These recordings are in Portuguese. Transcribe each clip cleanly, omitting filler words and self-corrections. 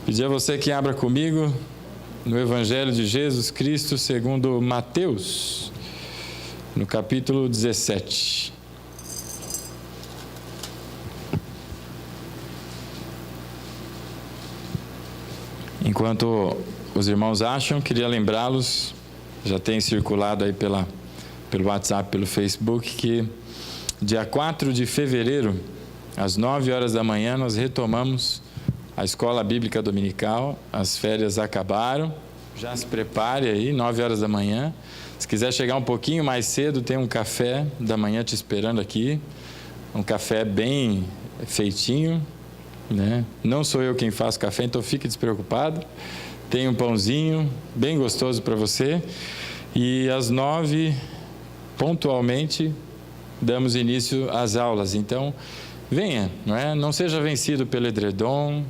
Pedir a você que abra comigo no Evangelho de Jesus Cristo segundo Mateus, no capítulo 17. Enquanto os irmãos acham, queria lembrá-los, já tem circulado aí pelo WhatsApp, pelo Facebook, que dia 4 de fevereiro, às 9 horas da manhã, nós retomamos a Escola Bíblica Dominical. As férias acabaram, já se prepare aí, 9 horas da manhã. Se quiser chegar um pouquinho mais cedo, tem um café da manhã te esperando aqui, um café bem feitinho, né? Não sou eu quem faço café, então fique despreocupado. Tem um pãozinho bem gostoso para você. E às 9, pontualmente, damos início às aulas. Então, venha, não é? Não seja vencido pelo edredom,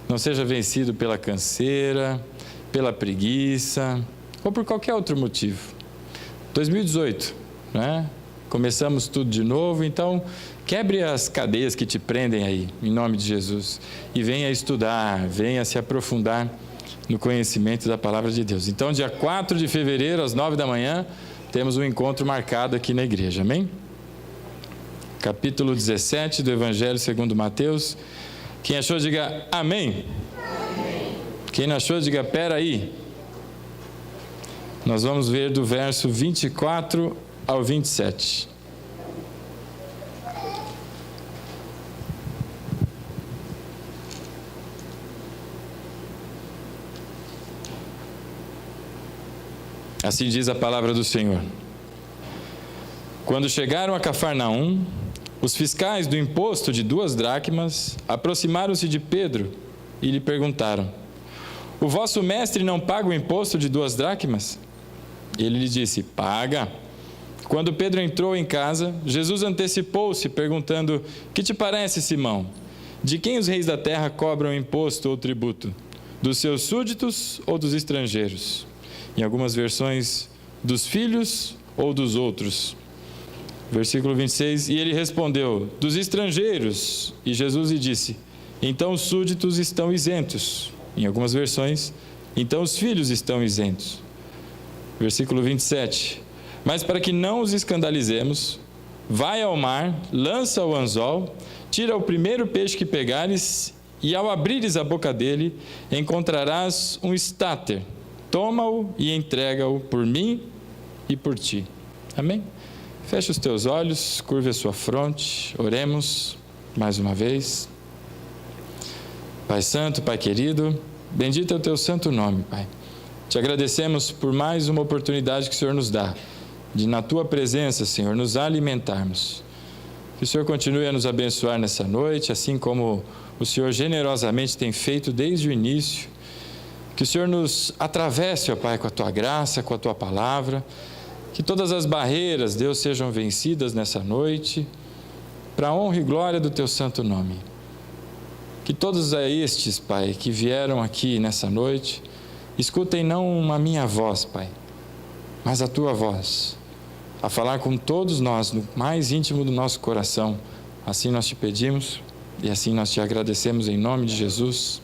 não seja vencido pela canseira, pela preguiça, ou por qualquer outro motivo. 2018, né? Começamos tudo de novo, então quebre as cadeias que te prendem aí, em nome de Jesus, e venha estudar, venha se aprofundar no conhecimento da Palavra de Deus. Então, dia 4 de fevereiro, às 9 da manhã, temos um encontro marcado aqui na igreja, amém? Capítulo 17 do Evangelho segundo Mateus. Quem achou, diga amém. Amém. Quem não achou, diga peraí. Nós vamos ver do verso 24 ao 27. Assim diz a palavra do Senhor. Quando chegaram a Cafarnaum, os fiscais do imposto de 2 dracmas aproximaram-se de Pedro e lhe perguntaram: o vosso mestre não paga o imposto de 2 dracmas? Ele lhe disse: paga. Quando Pedro entrou em casa, Jesus antecipou-se, perguntando: que te parece, Simão? De quem os reis da terra cobram imposto ou tributo? Dos seus súditos ou dos estrangeiros? Em algumas versões, dos filhos ou dos outros? Versículo 26, e ele respondeu: dos estrangeiros. E Jesus lhe disse: então os súditos estão isentos. Em algumas versões, então os filhos estão isentos. Versículo 27, mas para que não os escandalizemos, vai ao mar, lança o anzol, tira o primeiro peixe que pegares, e ao abrires a boca dele, encontrarás um estáter. Toma-o e entrega-o por mim e por ti. Amém? Feche os teus olhos, curve a sua fronte, oremos mais uma vez. Pai Santo, Pai querido, bendito é o teu santo nome, Pai. Te agradecemos por mais uma oportunidade que o Senhor nos dá, de na tua presença, Senhor, nos alimentarmos. Que o Senhor continue a nos abençoar nessa noite, assim como o Senhor generosamente tem feito desde o início. Que o Senhor nos atravesse, ó Pai, com a tua graça, com a tua palavra. Que todas as barreiras, Deus, sejam vencidas nessa noite, para a honra e glória do teu santo nome. Que todos estes, Pai, que vieram aqui nessa noite, escutem não a minha voz, Pai, mas a tua voz, a falar com todos nós, no mais íntimo do nosso coração. Assim nós te pedimos e assim nós te agradecemos em nome de Jesus.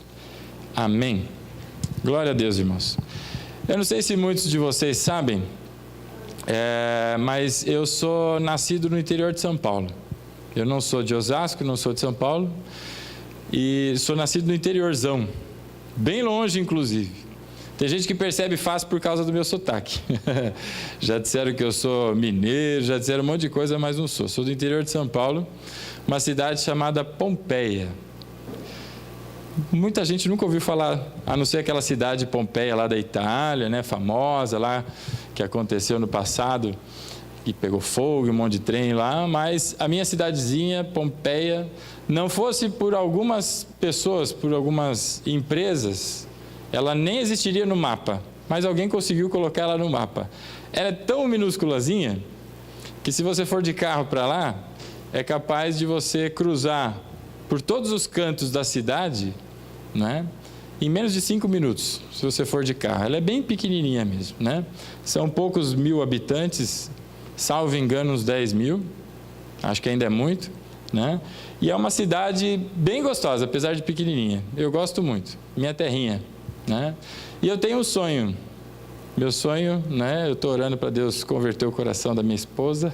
Amém. Glória a Deus, irmãos. Eu não sei se muitos de vocês sabem, mas eu sou nascido no interior de São Paulo. Eu não sou de Osasco, não sou de São Paulo, e sou nascido no interiorzão, bem longe inclusive. Tem gente que percebe fácil por causa do meu sotaque. Já disseram que eu sou mineiro, já disseram um monte de coisa, mas não sou. Sou do interior de São Paulo, uma cidade chamada Pompeia. Muita gente nunca ouviu falar, a não ser aquela cidade Pompeia lá da Itália, né, famosa lá, que aconteceu no passado, que pegou fogo, um monte de trem lá, mas a minha cidadezinha, Pompeia, não fosse por algumas pessoas, por algumas empresas, ela nem existiria no mapa, mas alguém conseguiu colocar ela no mapa. Ela é tão minúsculazinha, que se você for de carro para lá, é capaz de você cruzar por todos os cantos da cidade, né, em menos de 5 minutos, se você for de carro. Ela é bem pequenininha mesmo, né? São poucos mil habitantes, salvo engano uns 10 mil, acho que ainda é muito, né? E é uma cidade bem gostosa, apesar de pequenininha. Eu gosto muito, minha terrinha, né? E eu tenho um sonho. Meu sonho, né? Eu estou orando para Deus converter o coração da minha esposa,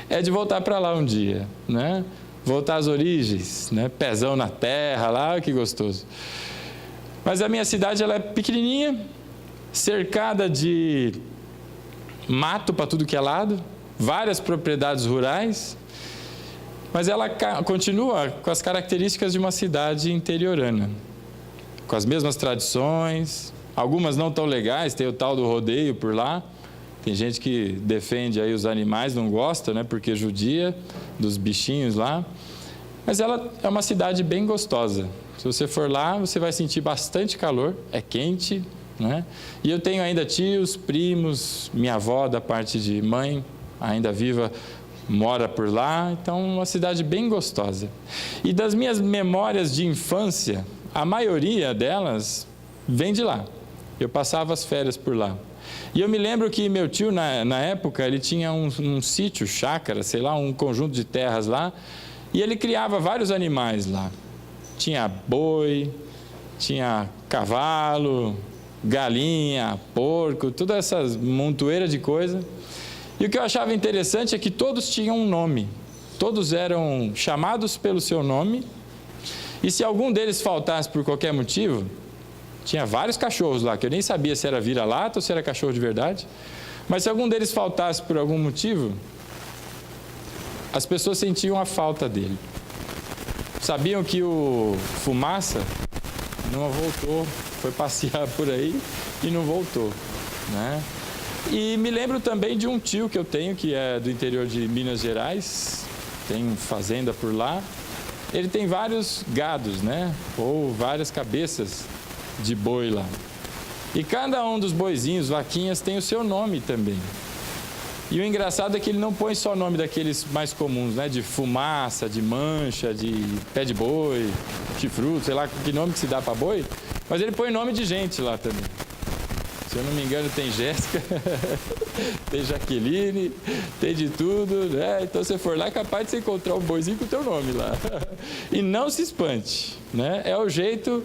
é de voltar para lá um dia, né? Voltar às origens, né? Pezão na terra lá, que gostoso. Mas a minha cidade, ela é pequenininha, cercada de mato para tudo que é lado, várias propriedades rurais, mas ela continua com as características de uma cidade interiorana, com as mesmas tradições, algumas não tão legais, tem o tal do rodeio por lá, tem gente que defende aí os animais, não gosta, né, porque judia dos bichinhos lá, mas ela é uma cidade bem gostosa. Se você for lá, você vai sentir bastante calor, é quente, né? E eu tenho ainda tios, primos, minha avó da parte de mãe, ainda viva, mora por lá, então uma cidade bem gostosa. E das minhas memórias de infância, a maioria delas vem de lá. Eu passava as férias por lá. E eu me lembro que meu tio, na época, ele tinha um sítio, chácara, sei lá, um conjunto de terras lá, e ele criava vários animais lá. Tinha boi, tinha cavalo, galinha, porco, toda essa montoeira de coisa. E o que eu achava interessante é que todos tinham um nome. Todos eram chamados pelo seu nome. E se algum deles faltasse por qualquer motivo, tinha vários cachorros lá, que eu nem sabia se era vira-lata ou se era cachorro de verdade. Mas se algum deles faltasse por algum motivo, as pessoas sentiam a falta dele. Sabiam que o Fumaça não voltou, foi passear por aí e não voltou, né? E me lembro também de um tio que eu tenho, que é do interior de Minas Gerais, tem fazenda por lá. Ele tem vários gados, né? Ou várias cabeças de boi lá. E cada um dos boizinhos, vaquinhas, tem o seu nome também. E o engraçado é que ele não põe só o nome daqueles mais comuns, né? De Fumaça, de Mancha, de Pé de Boi, Chifruto, sei lá que nome que se dá para boi, mas ele põe nome de gente lá também. Se eu não me engano, tem Jéssica, tem Jaqueline, tem de tudo, né? Então, se você for lá, é capaz de você encontrar um boizinho com o teu nome lá. E não se espante, né? É o jeito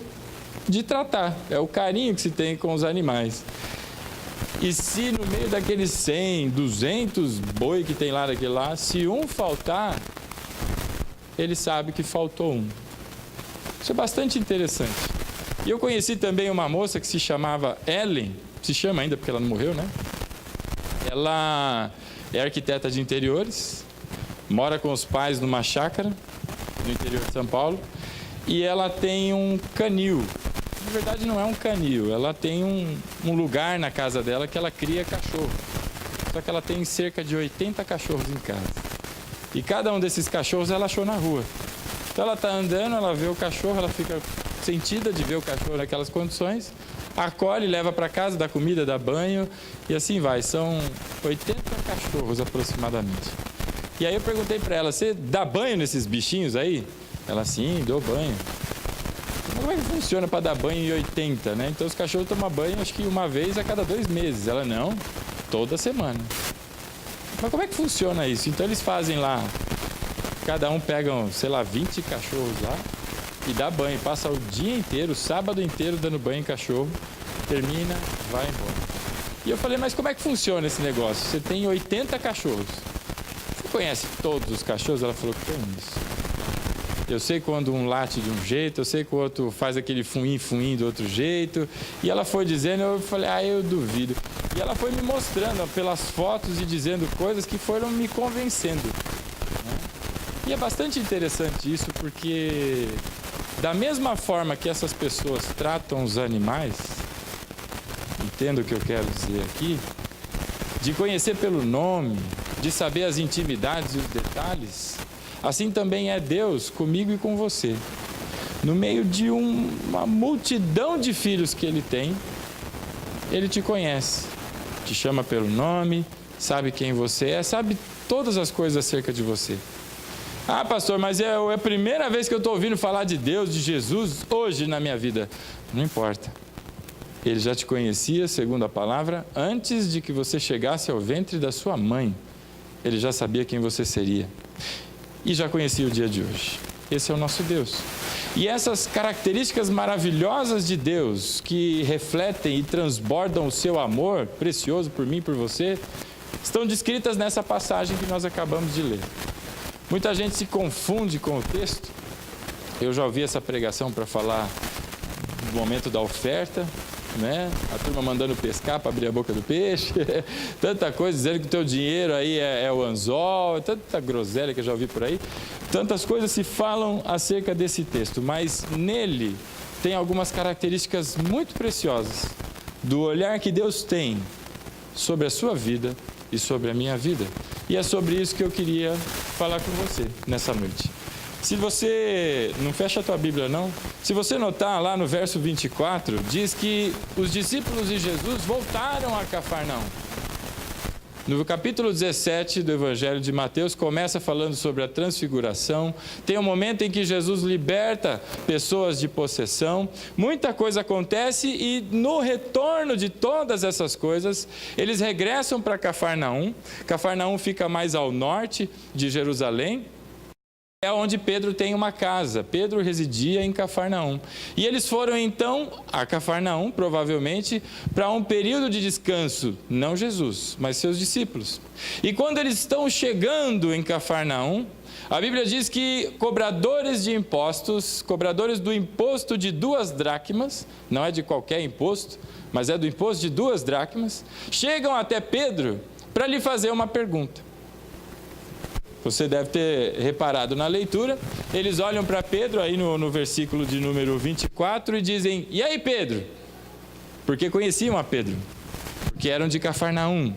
de tratar, é o carinho que se tem com os animais. E se no meio daqueles 100, 200 boi que tem lá daquele lá, se um faltar, ele sabe que faltou um. Isso é bastante interessante. E eu conheci também uma moça que se chamava Ellen, se chama ainda porque ela não morreu, né? Ela é arquiteta de interiores, mora com os pais numa chácara no interior de São Paulo, e ela tem um canil. Na verdade não é um canil, ela tem um lugar na casa dela que ela cria cachorro. Só que ela tem cerca de 80 cachorros em casa. E cada um desses cachorros ela achou na rua. Então ela está andando, ela vê o cachorro, ela fica sentida de ver o cachorro naquelas condições, acolhe, leva para casa, dá comida, dá banho e assim vai. São 80 cachorros aproximadamente. E aí eu perguntei para ela, você dá banho nesses bichinhos aí? Ela, sim, dou banho. Como é que funciona para dar banho em 80, né? Então os cachorros tomam banho acho que uma vez a cada 2 meses. Ela, não, toda semana. Mas como é que funciona isso? Então eles fazem lá, cada um pega, sei lá, 20 cachorros lá e dá banho, passa o dia inteiro, o sábado inteiro dando banho em cachorro, termina, vai embora. E eu falei, mas como é que funciona esse negócio? Você tem 80 cachorros. Você conhece todos os cachorros? Ela falou, que é isso. Eu sei quando um late de um jeito, eu sei que o outro faz aquele fuim do outro jeito. E ela foi dizendo, eu falei, eu duvido. E ela foi me mostrando pelas fotos e dizendo coisas que foram me convencendo, né? E é bastante interessante isso, porque da mesma forma que essas pessoas tratam os animais, entendo o que eu quero dizer aqui, de conhecer pelo nome, de saber as intimidades e os detalhes, assim também é Deus comigo e com você. No meio de uma multidão de filhos que Ele tem, Ele te conhece, te chama pelo nome, sabe quem você é, sabe todas as coisas acerca de você. Ah, pastor, mas é a primeira vez que eu estou ouvindo falar de Deus, de Jesus, hoje na minha vida. Não importa. Ele já te conhecia, segundo a palavra, antes de que você chegasse ao ventre da sua mãe. Ele já sabia quem você seria. e já conhecia o dia de hoje. Esse é o nosso Deus. E essas características maravilhosas de Deus, que refletem e transbordam o seu amor precioso por mim e por você, estão descritas nessa passagem que nós acabamos de ler. Muita gente se confunde com o texto. Eu já ouvi essa pregação para falar do momento da oferta, né? A turma mandando pescar para abrir a boca do peixe, tanta coisa, dizendo que o teu dinheiro aí é o anzol, tanta groselha que eu já ouvi por aí. Tantas coisas se falam acerca desse texto, mas nele tem algumas características muito preciosas do olhar que Deus tem sobre a sua vida e sobre a minha vida. E é sobre isso que eu queria falar com você nessa noite. Se você, não fecha a tua Bíblia não, se você notar lá no verso 24, diz que os discípulos de Jesus voltaram a Cafarnaum. No capítulo 17 do Evangelho de Mateus, começa falando sobre a transfiguração. Tem um momento em que Jesus liberta pessoas de possessão. Muita coisa acontece e no retorno de todas essas coisas, eles regressam para Cafarnaum. Cafarnaum fica mais ao norte de Jerusalém. É onde Pedro tem uma casa. Pedro residia em Cafarnaum. E eles foram então a Cafarnaum, provavelmente, para um período de descanso. Não Jesus, mas seus discípulos. E quando eles estão chegando em Cafarnaum, a Bíblia diz que cobradores de impostos, cobradores do imposto de 2 dracmas, não é de qualquer imposto, mas é do imposto de 2 dracmas, chegam até Pedro para lhe fazer uma pergunta. Você deve ter reparado na leitura, eles olham para Pedro, aí no versículo de número 24, e dizem, e aí Pedro? Porque conheciam a Pedro, porque eram de Cafarnaum.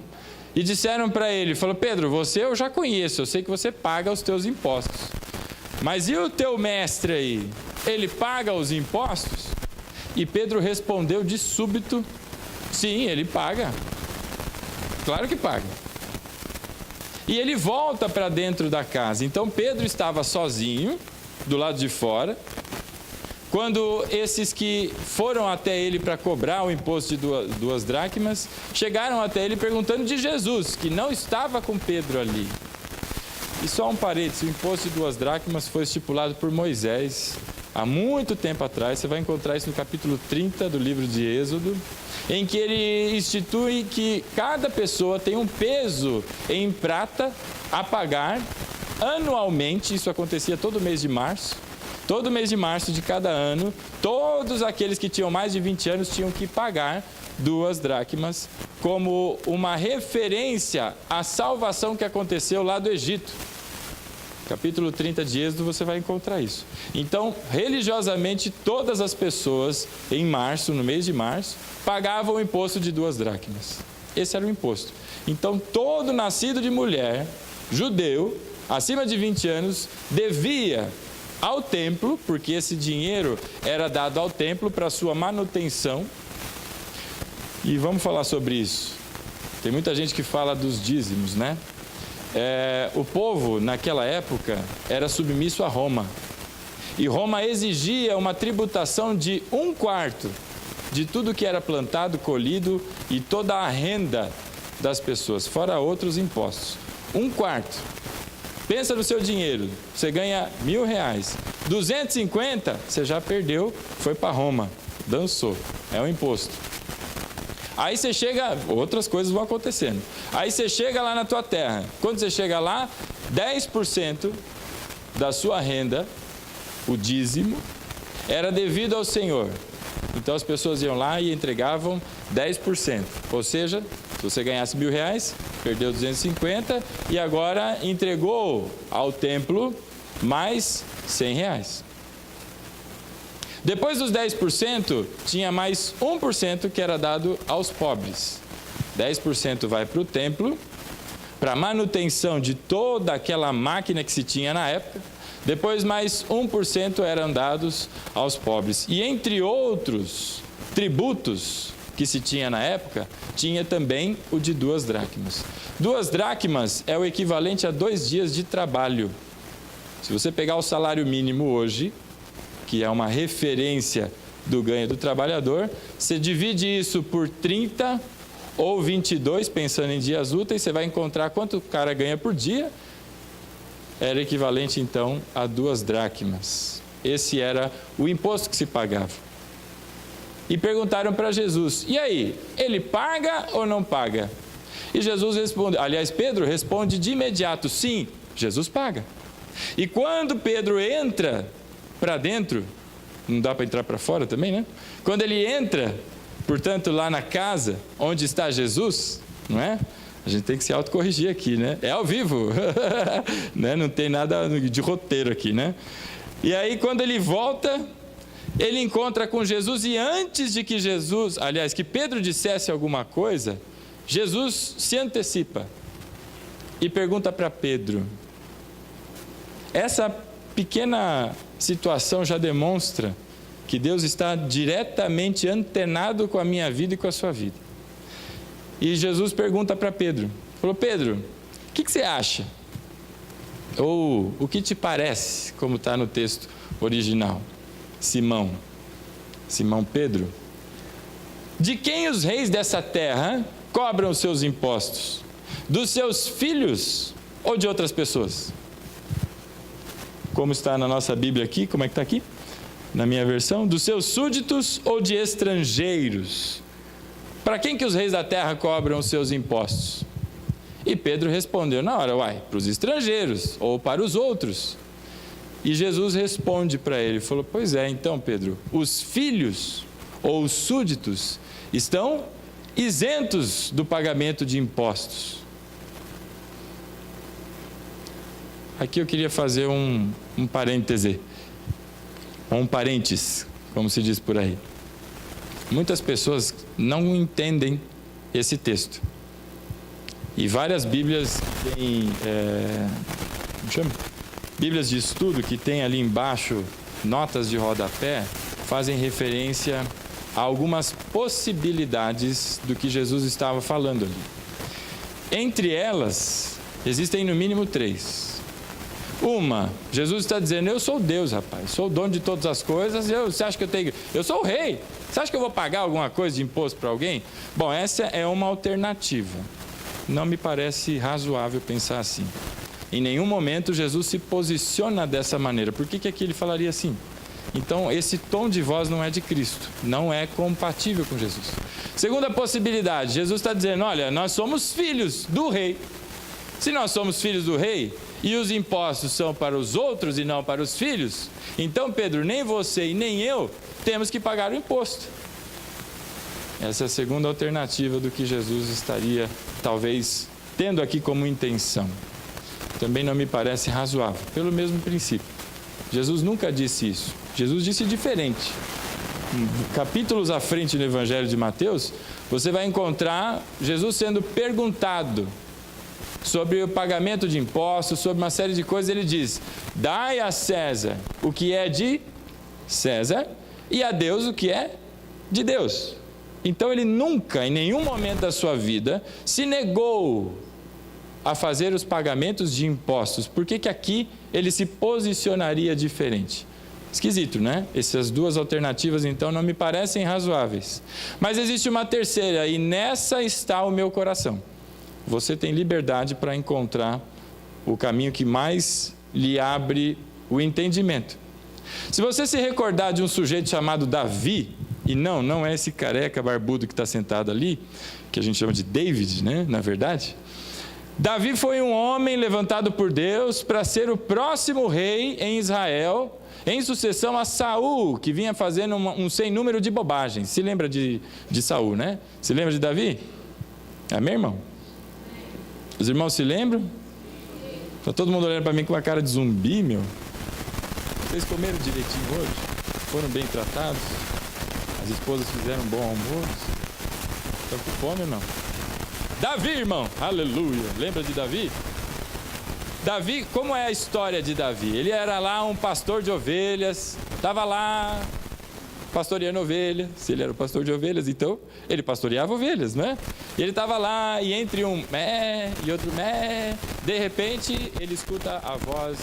E disseram para ele, falou, Pedro, você eu já conheço, eu sei que você paga os teus impostos. Mas e o teu mestre aí? Ele paga os impostos? E Pedro respondeu de súbito, sim, ele paga. Claro que paga. E ele volta para dentro da casa. Então Pedro estava sozinho, do lado de fora, quando esses que foram até ele para cobrar o imposto de 2 dracmas, chegaram até ele perguntando de Jesus, que não estava com Pedro ali. E só um parênteses, o imposto de 2 dracmas foi estipulado por Moisés há muito tempo atrás. Você vai encontrar isso no capítulo 30 do livro de Êxodo, em que ele institui que cada pessoa tem um peso em prata a pagar anualmente. Isso acontecia todo mês de março. Todo mês de março de cada ano, todos aqueles que tinham mais de 20 anos tinham que pagar 2 dracmas como uma referência à salvação que aconteceu lá do Egito. Capítulo 30 de Êxodo, você vai encontrar isso. Então, religiosamente, todas as pessoas em março, no mês de março, pagavam o imposto de 2 dracmas. Esse era o imposto. Então, todo nascido de mulher, judeu, acima de 20 anos, devia ao templo, porque esse dinheiro era dado ao templo para sua manutenção. E vamos falar sobre isso. Tem muita gente que fala dos dízimos, né? O povo, naquela época, era submisso a Roma. E Roma exigia uma tributação de 1/4 de tudo que era plantado, colhido e toda a renda das pessoas, fora outros impostos. 1/4. Pensa no seu dinheiro, você ganha R$1.000, 250 você já perdeu, foi para Roma, dançou, é um imposto. Aí você chega, outras coisas vão acontecendo. Aí você chega lá na tua terra. Quando você chega lá, 10% da sua renda, o dízimo, era devido ao Senhor. Então as pessoas iam lá e entregavam 10%. Ou seja, se você ganhasse R$1.000, perdeu 250 e agora entregou ao templo mais R$100. Depois dos 10%, tinha mais 1% que era dado aos pobres. 10% vai para o templo, para a manutenção de toda aquela máquina que se tinha na época. Depois mais 1% eram dados aos pobres. E entre outros tributos que se tinha na época, tinha também o de 2 dracmas. 2 dracmas é o equivalente a 2 dias de trabalho. Se você pegar o salário mínimo hoje, que é uma referência do ganho do trabalhador, você divide isso por 30 ou 22, pensando em dias úteis, você vai encontrar quanto o cara ganha por dia. era equivalente então a 2 dracmas. Esse era o imposto que se pagava. E perguntaram para Jesus: e aí, ele paga ou não paga? E Jesus responde, aliás, Pedro responde de imediato: sim, Jesus paga. E quando Pedro entra para dentro, não dá para entrar para fora também, né? Quando ele entra, portanto, lá na casa onde está Jesus, não é? A gente tem que se autocorrigir aqui, né? É ao vivo, né? Não tem nada de roteiro aqui, né? E aí, quando ele volta, ele encontra com Jesus, e antes de que que Pedro dissesse alguma coisa, Jesus se antecipa e pergunta para Pedro. Essa pequena situação já demonstra que Deus está diretamente antenado com a minha vida e com a sua vida. E Jesus pergunta para Pedro, falou: Pedro, o que você acha? Ou o que te parece, como está no texto original? Simão Pedro, de quem os reis dessa terra cobram os seus impostos? Dos seus filhos ou de outras pessoas? Como está na nossa Bíblia aqui, como é que está aqui? Na minha versão, dos seus súditos ou de estrangeiros? Para quem que os reis da terra cobram os seus impostos? E Pedro respondeu na hora: para os estrangeiros ou para os outros. E Jesus responde para ele, falou: pois é, então Pedro, os filhos ou os súditos estão isentos do pagamento de impostos. Aqui eu queria fazer um parêntese, um parênteses, como se diz por aí. Muitas pessoas não entendem esse texto. E várias Bíblias têm, Bíblias de estudo que tem ali embaixo, notas de rodapé, fazem referência a algumas possibilidades do que Jesus estava falando ali. Entre elas, existem no mínimo 3. Uma, Jesus está dizendo: eu sou Deus, rapaz, sou o dono de todas as coisas, você acha que eu sou o rei, você acha que eu vou pagar alguma coisa de imposto para alguém? Bom, essa é uma alternativa. Não me parece razoável pensar assim. Em nenhum momento Jesus se posiciona dessa maneira. Por que aqui ele falaria assim? Então, esse tom de voz não é de Cristo, não é compatível com Jesus. Segunda possibilidade, Jesus está dizendo: olha, nós somos filhos do rei. Se nós somos filhos do rei e os impostos são para os outros e não para os filhos, então, Pedro, nem você e nem eu temos que pagar o imposto. Essa é a segunda alternativa do que Jesus estaria, talvez, tendo aqui como intenção. Também não me parece razoável, pelo mesmo princípio. Jesus nunca disse isso. Jesus disse diferente. Capítulos à frente no Evangelho de Mateus, você vai encontrar Jesus sendo perguntado sobre o pagamento de impostos, sobre uma série de coisas. Ele diz: dai a César o que é de César e a Deus o que é de Deus. Então ele nunca, em nenhum momento da sua vida, se negou a fazer os pagamentos de impostos. Por que aqui ele se posicionaria diferente? Esquisito, né? Essas duas alternativas, então, não me parecem razoáveis. Mas existe uma terceira, e nessa está o meu coração. Você tem liberdade para encontrar o caminho que mais lhe abre o entendimento. Se você se recordar de um sujeito chamado Davi, e não é esse careca barbudo que está sentado ali, que a gente chama de David, né? Na verdade, Davi foi um homem levantado por Deus para ser o próximo rei em Israel, em sucessão a Saul, que vinha fazendo um sem número de bobagens. Se lembra de Saul, né? Se lembra de Davi? Amém, irmão? Os irmãos se lembram? Está todo mundo olhando para mim com uma cara de zumbi, meu. Vocês comeram direitinho hoje? Foram bem tratados? As esposas fizeram um bom almoço? Estão com fome ou não? Davi, irmão, aleluia. Lembra de Davi? Davi, como é a história de Davi? Ele era lá um pastor de ovelhas, estava lá pastoreando ovelhas. Se ele era o pastor de ovelhas, então ele pastoreava ovelhas, não é? E ele estava lá, e entre um mé e outro mé, de repente ele escuta a voz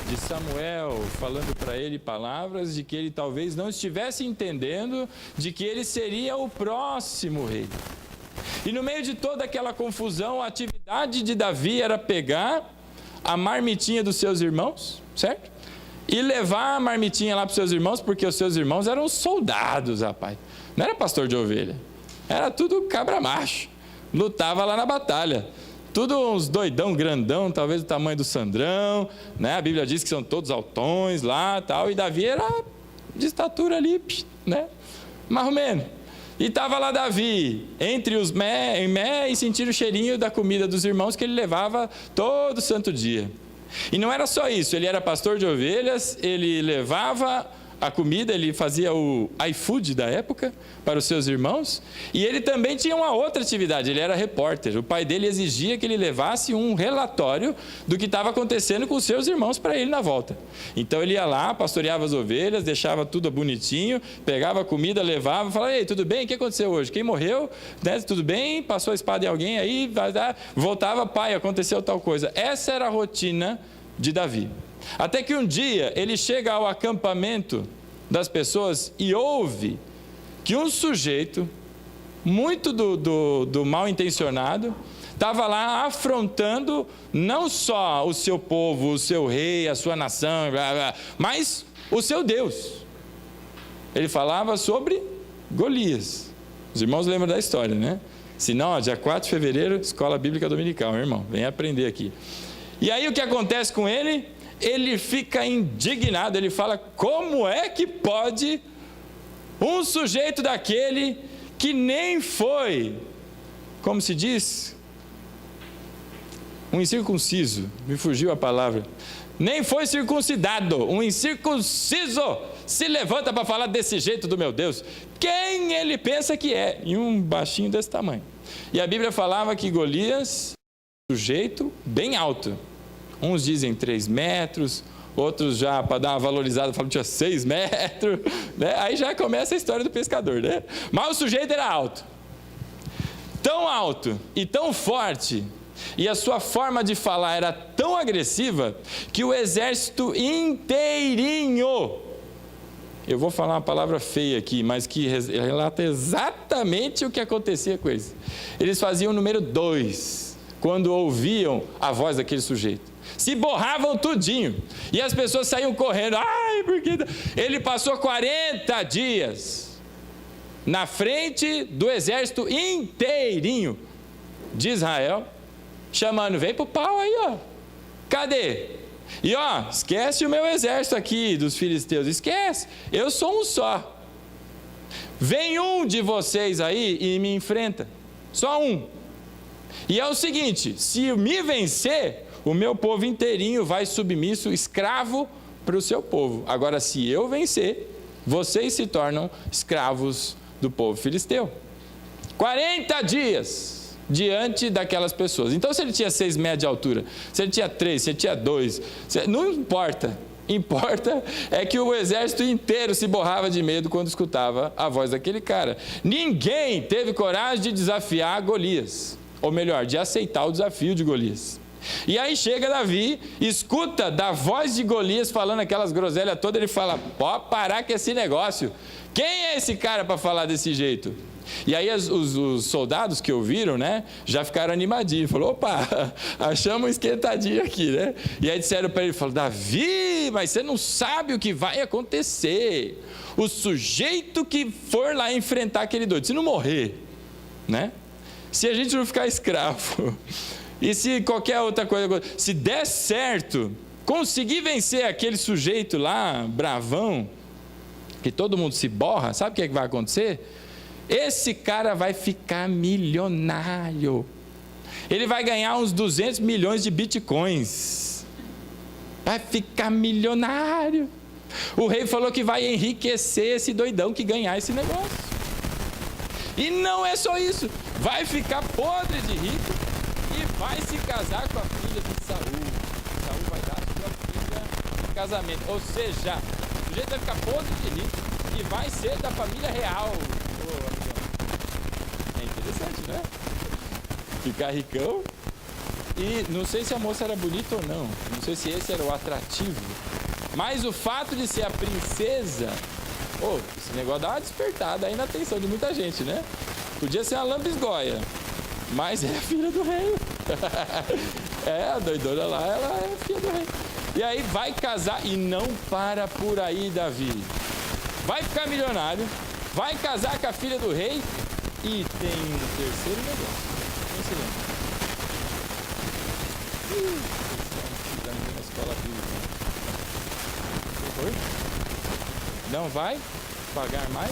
de Samuel falando para ele palavras de que ele talvez não estivesse entendendo, de que ele seria o próximo rei. E no meio de toda aquela confusão, a atividade de Davi era pegar a marmitinha dos seus irmãos, certo? E levar a marmitinha lá para os seus irmãos, porque os seus irmãos eram soldados, rapaz. Não era pastor de ovelha. Era tudo cabra macho. Lutava lá na batalha. Tudo uns doidão, grandão, talvez do tamanho do Sandrão, né? A Bíblia diz que são todos altões lá, tal. E Davi era de estatura ali, né? Mais ou menos. E estava lá Davi, entre os em Mé, e sentir o cheirinho da comida dos irmãos que ele levava todo santo dia. E não era só isso, ele era pastor de ovelhas, ele levava a comida, ele fazia o iFood da época para os seus irmãos, e ele também tinha uma outra atividade, ele era repórter. O pai dele exigia que ele levasse um relatório do que estava acontecendo com os seus irmãos para ele na volta. Então ele ia lá, pastoreava as ovelhas, deixava tudo bonitinho, pegava a comida, levava, falava: ei, tudo bem? O que aconteceu hoje? Quem morreu? Né? Tudo bem? Passou a espada em alguém aí? Voltava: pai, aconteceu tal coisa. Essa era a rotina de Davi. Até que um dia ele chega ao acampamento das pessoas e ouve que um sujeito, muito do mal intencionado, estava lá afrontando não só o seu povo, o seu rei, a sua nação, mas o seu Deus. Ele falava sobre Golias. Os irmãos lembram da história, né? Se não, dia 4 de fevereiro, Escola Bíblica Dominical, meu irmão, vem aprender aqui. E aí o que acontece com ele? Ele fica indignado, ele fala: como é que pode um sujeito daquele que nem foi, como se diz, um incircunciso, me fugiu a palavra, nem foi circuncidado, um incircunciso, se levanta para falar desse jeito do meu Deus? Quem ele pensa que é? E um baixinho desse tamanho. E a Bíblia falava que Golias, sujeito bem alto. Uns dizem 3 metros, outros já, para dar uma valorizada, falam que tinha 6 metros, né? Aí já começa a história do pescador, né? Mas o sujeito era alto. Tão alto e tão forte, e a sua forma de falar era tão agressiva, que o exército inteirinho, eu vou falar uma palavra feia aqui, mas que relata exatamente o que acontecia com eles. Eles faziam o número 2, quando ouviam a voz daquele sujeito. Se borravam tudinho. E as pessoas saíam correndo. Ai, porque ele passou 40 dias na frente do exército inteirinho de Israel, chamando: vem pro pau aí, ó. Cadê? E ó, esquece o meu exército aqui dos filisteus, esquece. Eu sou um só. Vem um de vocês aí e me enfrenta. Só um. E é o seguinte: se me vencer, o meu povo inteirinho vai submisso, escravo para o seu povo. Agora, se eu vencer, vocês se tornam escravos do povo filisteu. 40 dias diante daquelas pessoas. Então, se ele tinha 6 metros de altura, se ele tinha 3, se ele tinha 2, não importa. Importa é que o exército inteiro se borrava de medo quando escutava a voz daquele cara. Ninguém teve coragem de desafiar Golias. Ou melhor, de aceitar o desafio de Golias. E aí chega Davi, escuta da voz de Golias falando aquelas groselhas todas, ele fala: pode parar com esse negócio. Quem é esse cara para falar desse jeito? E aí os soldados que ouviram, né, já ficaram animadinhos. Falou: opa, achamos um esquentadinho aqui, né? E aí disseram para ele, Davi, mas você não sabe o que vai acontecer. O sujeito que for lá enfrentar aquele doido, se não morrer, né? Se a gente não ficar escravo, e se qualquer outra coisa, se der certo, conseguir vencer aquele sujeito lá, bravão, que todo mundo se borra, sabe o que é que vai acontecer? Esse cara vai ficar milionário. Ele vai ganhar uns 200 milhões de bitcoins. Vai ficar milionário. O rei falou que vai enriquecer esse doidão que ganhar esse negócio. E não é só isso. Vai ficar podre de rico e vai se casar com a filha de Saul. Saul vai dar sua filha em casamento. Ou seja, o sujeito vai ficar podre de rico e vai ser da família real. É interessante, né? Ficar ricão. E não sei se a moça era bonita ou não. Não sei se esse era o atrativo. Mas o fato de ser a princesa... esse negócio dá uma despertada aí na atenção de muita gente, né? Podia ser uma lambisgoia, mas é a filha do rei. A doidona lá, ela é filha do rei. E aí vai casar e não para por aí, Davi. Vai ficar milionário, vai casar com a filha do rei e tem um terceiro negócio. Quem se lembra? Na escola bíblica. Não vai pagar mais?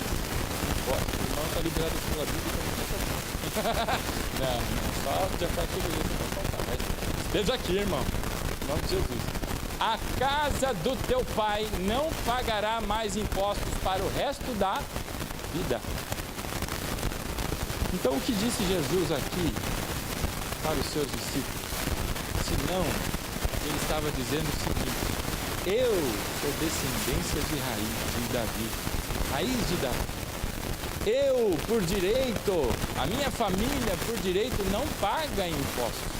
Pode, o irmão está liberado da escola bíblica. Não, só de acordo com isso não faltar. Mas esteja aqui, irmão. Em nome de Jesus. A casa do teu pai não pagará mais impostos para o resto da vida. Então, o que disse Jesus aqui para os seus discípulos? Se não, ele estava dizendo o seguinte: eu sou descendência de Davi, raiz de Davi. Eu, por direito, a minha família, por direito, não paga impostos.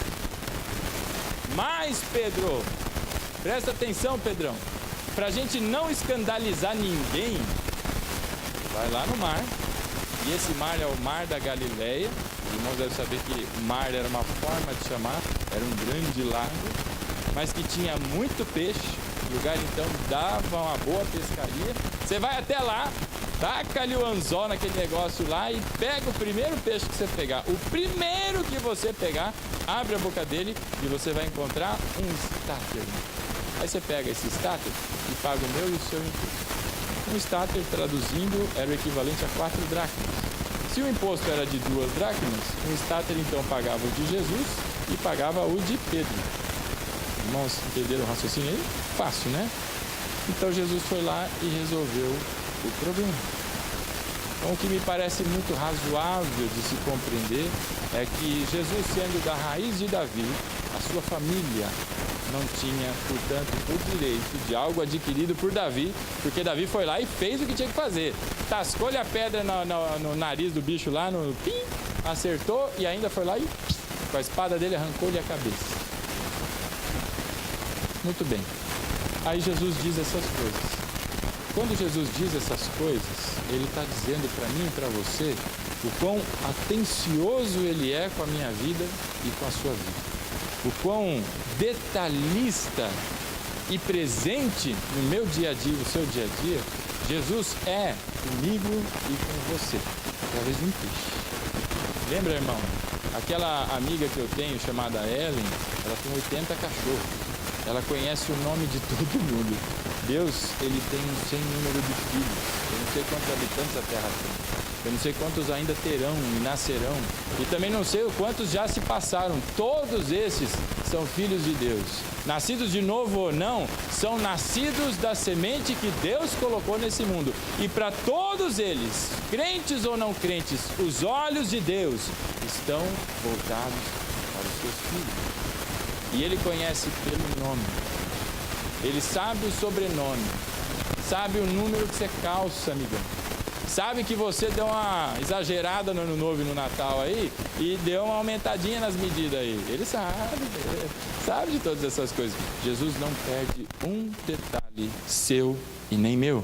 Mas, Pedro, presta atenção, Pedrão, para a gente não escandalizar ninguém, vai lá no mar, e esse mar é o Mar da Galileia. Os irmãos devem saber que mar era uma forma de chamar, era um grande lago, mas que tinha muito peixe. O lugar então dava uma boa pescaria. Você vai até lá, taca-lhe o anzol naquele negócio lá e pega o primeiro peixe que você pegar. O primeiro que você pegar, abre a boca dele e você vai encontrar um estáter. Aí você pega esse estáter e paga o meu e o seu imposto. Um estáter, traduzindo, era o equivalente a 4 dracmas. Se o imposto era de 2 dracmas, um estáter então pagava o de Jesus e pagava o de Pedro. Irmãos, entenderam o raciocínio aí? Fácil, né? Então Jesus foi lá e resolveu o problema. Então, o que me parece muito razoável de se compreender é que Jesus, sendo da raiz de Davi, a sua família não tinha, portanto, o direito de algo adquirido por Davi, porque Davi foi lá e fez o que tinha que fazer. Tascou-lhe a pedra no nariz do bicho lá, no pim, acertou e ainda foi lá e com a espada dele arrancou-lhe a cabeça. Muito bem. Aí Jesus diz essas coisas. Quando Jesus diz essas coisas, ele está dizendo para mim e para você o quão atencioso ele é com a minha vida e com a sua vida. O quão detalhista e presente no meu dia a dia, no seu dia a dia, Jesus é comigo e com você, através de um peixe. Lembra, irmão? Aquela amiga que eu tenho, chamada Ellen, ela tem 80 cachorros. Ela conhece o nome de todo mundo. Deus, ele tem um sem número de filhos. Eu não sei quantos habitantes a terra tem. Eu não sei quantos ainda terão e nascerão. E também não sei quantos já se passaram. Todos esses são filhos de Deus. Nascidos de novo ou não, são nascidos da semente que Deus colocou nesse mundo. E para todos eles, crentes ou não crentes, os olhos de Deus estão voltados para os seus filhos. E ele conhece pelo nome. Ele sabe o sobrenome. Sabe o número que você calça, amigão. Sabe que você deu uma exagerada no Ano Novo e no Natal aí e deu uma aumentadinha nas medidas aí. Ele sabe de todas essas coisas. Jesus não perde um detalhe seu e nem meu.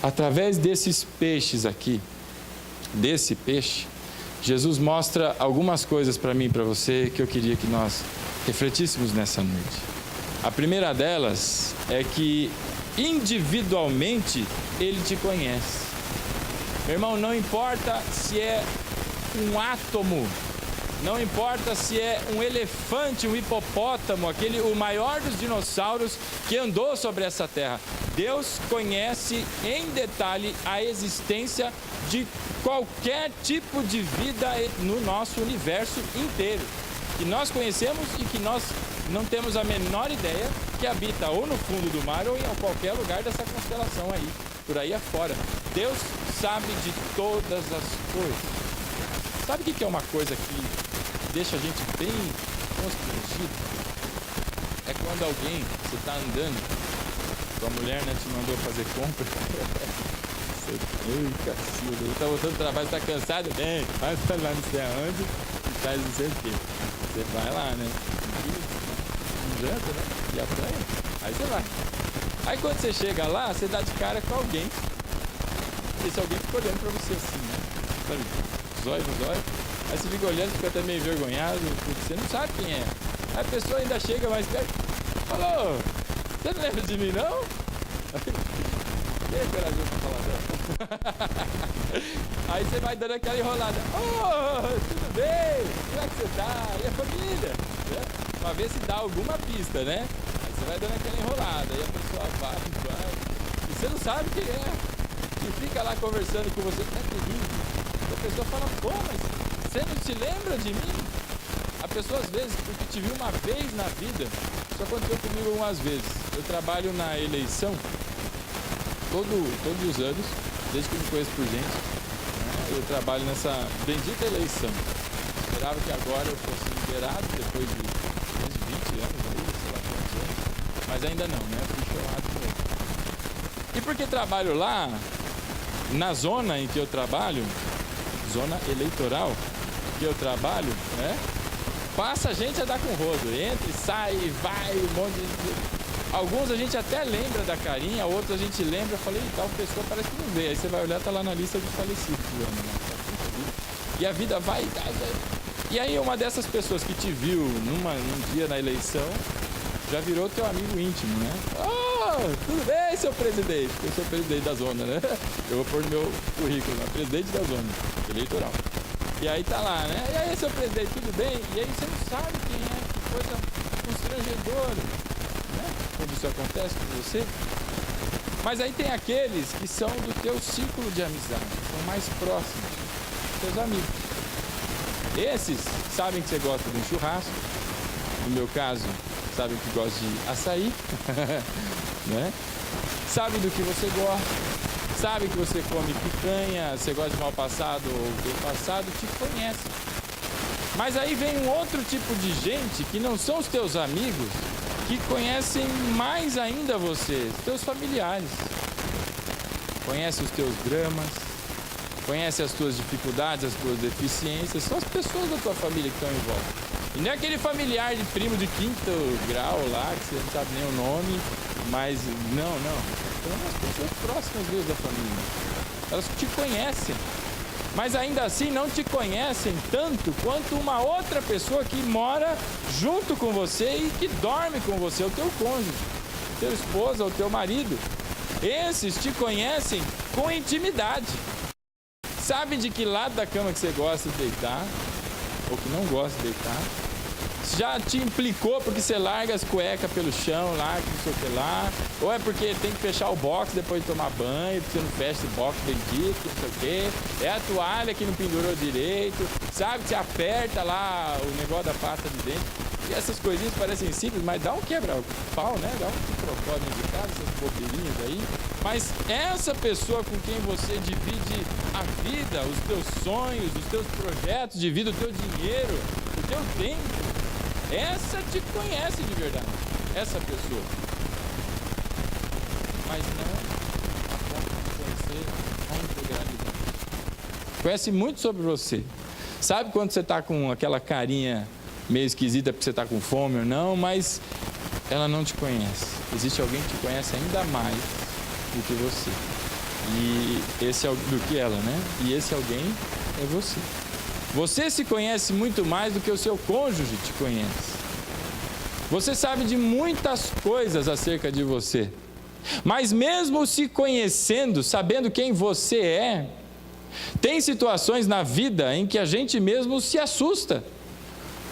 Através desses peixes aqui, desse peixe, Jesus mostra algumas coisas para mim e para você que eu queria que nós refletíssemos nessa noite. A primeira delas é que individualmente Ele te conhece. Meu irmão, não importa se é um átomo, não importa se é um elefante, um hipopótamo, o maior dos dinossauros que andou sobre essa terra. Deus conhece em detalhe a existência de qualquer tipo de vida no nosso universo inteiro, que nós conhecemos e que nós não temos a menor ideia que habita ou no fundo do mar ou em qualquer lugar dessa constelação aí, por aí afora. Deus sabe de todas as coisas. Sabe o que é uma coisa que deixa a gente bem constrangido? É quando alguém, você está andando, tua mulher, né, te mandou fazer compra. Ei, cacilda, ele tá voltando do trabalho, tá cansado? Bem, vai lá não sei aonde e faz não sei o quê. Você vai lá, né? Não janta, né? E a praia. Aí você vai. Aí quando você chega lá, você dá de cara com alguém. Esse alguém fica olhando pra você assim, né? Sabe? Zóio no zóio. Aí você fica olhando, fica até meio envergonhado, porque você não sabe quem é. Aí a pessoa ainda chega mais perto e fala: ô, você não lembra de mim, não? Quem é corajoso pra falar não? Aí você vai dando aquela enrolada: ô, tudo bem? Como é que você tá? E a família? Né? Pra ver se dá alguma pista, né? Aí você vai dando aquela enrolada, aí a pessoa vai, e você não sabe quem é. E fica lá conversando com você, é terrível. A pessoa fala: pô, mas você não se lembra de mim? A pessoa às vezes, porque te viu uma vez na vida, isso aconteceu comigo algumas vezes. Eu trabalho na eleição todos os anos, desde que eu me conheço por gente, né? Eu trabalho nessa bendita eleição. Esperava que agora eu fosse liberado, depois de 20 anos, aí, sei lá quantos anos, mas ainda não, né? Fui chamado de novo. E porque trabalho lá, na zona em que eu trabalho, zona eleitoral que eu trabalho, né? Passa gente a dar com rodo, entra e sai, vai, um monte de... Alguns a gente até lembra da carinha, outros a gente lembra, falei, tal pessoa parece que não vê. Aí você vai olhar, tá lá na lista de falecidos do ano, né? E a vida vai. E aí uma dessas pessoas que te viu num dia na eleição, já virou teu amigo íntimo, né? Tudo bem, seu presidente? Eu sou o presidente da zona, né? Eu vou pôr no meu currículo, né? Presidente da zona eleitoral. E aí tá lá, né? E aí, seu presidente, tudo bem? E aí você não sabe quem é, que coisa constrangedora, né? Quando isso acontece com você. Mas aí tem aqueles que são do teu círculo de amizade, são mais próximos, teus amigos. Esses sabem que você gosta de um churrasco, no meu caso, sabem que gosta de açaí, né? Sabem do que você gosta. Sabe que você come picanha, você gosta de mal passado ou bem passado, te conhece. Mas aí vem um outro tipo de gente que não são os teus amigos, que conhecem mais ainda você, os teus familiares. Conhece os teus dramas, conhece as tuas dificuldades, as tuas deficiências, são as pessoas da tua família que estão em volta. E não é aquele familiar de primo de quinto grau lá, que você não sabe nem o nome, mas não. São as pessoas próximas mesmo da família. Elas te conhecem, mas ainda assim não te conhecem tanto quanto uma outra pessoa que mora junto com você e que dorme com você, o teu cônjuge, o teu esposo, o teu marido. Esses te conhecem com intimidade. Sabem de que lado da cama que você gosta de deitar, ou que não gosta de deitar. Já te implicou porque você larga as cuecas pelo chão lá, que não sei o que lá, ou é porque tem que fechar o box depois de tomar banho, porque você não fecha esse box bendito, não sei o que, é a toalha que não pendurou direito, sabe que você aperta lá o negócio da pasta de dente, e essas coisinhas parecem simples, mas dá um quebra-pau, né? Dá um trocó dentro de casa, essas bobeirinhas aí, mas essa pessoa com quem você divide a vida, os teus sonhos, os teus projetos de vida, o teu dinheiro, o teu tempo, essa te conhece de verdade, essa pessoa. Mas não a ponto de conhecer a integralidade. Conhece muito sobre você. Sabe quando você está com aquela carinha meio esquisita porque você está com fome ou não, mas ela não te conhece. Existe alguém que te conhece ainda mais do que você. E esse é do que ela, né? E esse alguém é você. Você se conhece muito mais do que o seu cônjuge te conhece. Você sabe de muitas coisas acerca de você. Mas mesmo se conhecendo, sabendo quem você é, tem situações na vida em que a gente mesmo se assusta.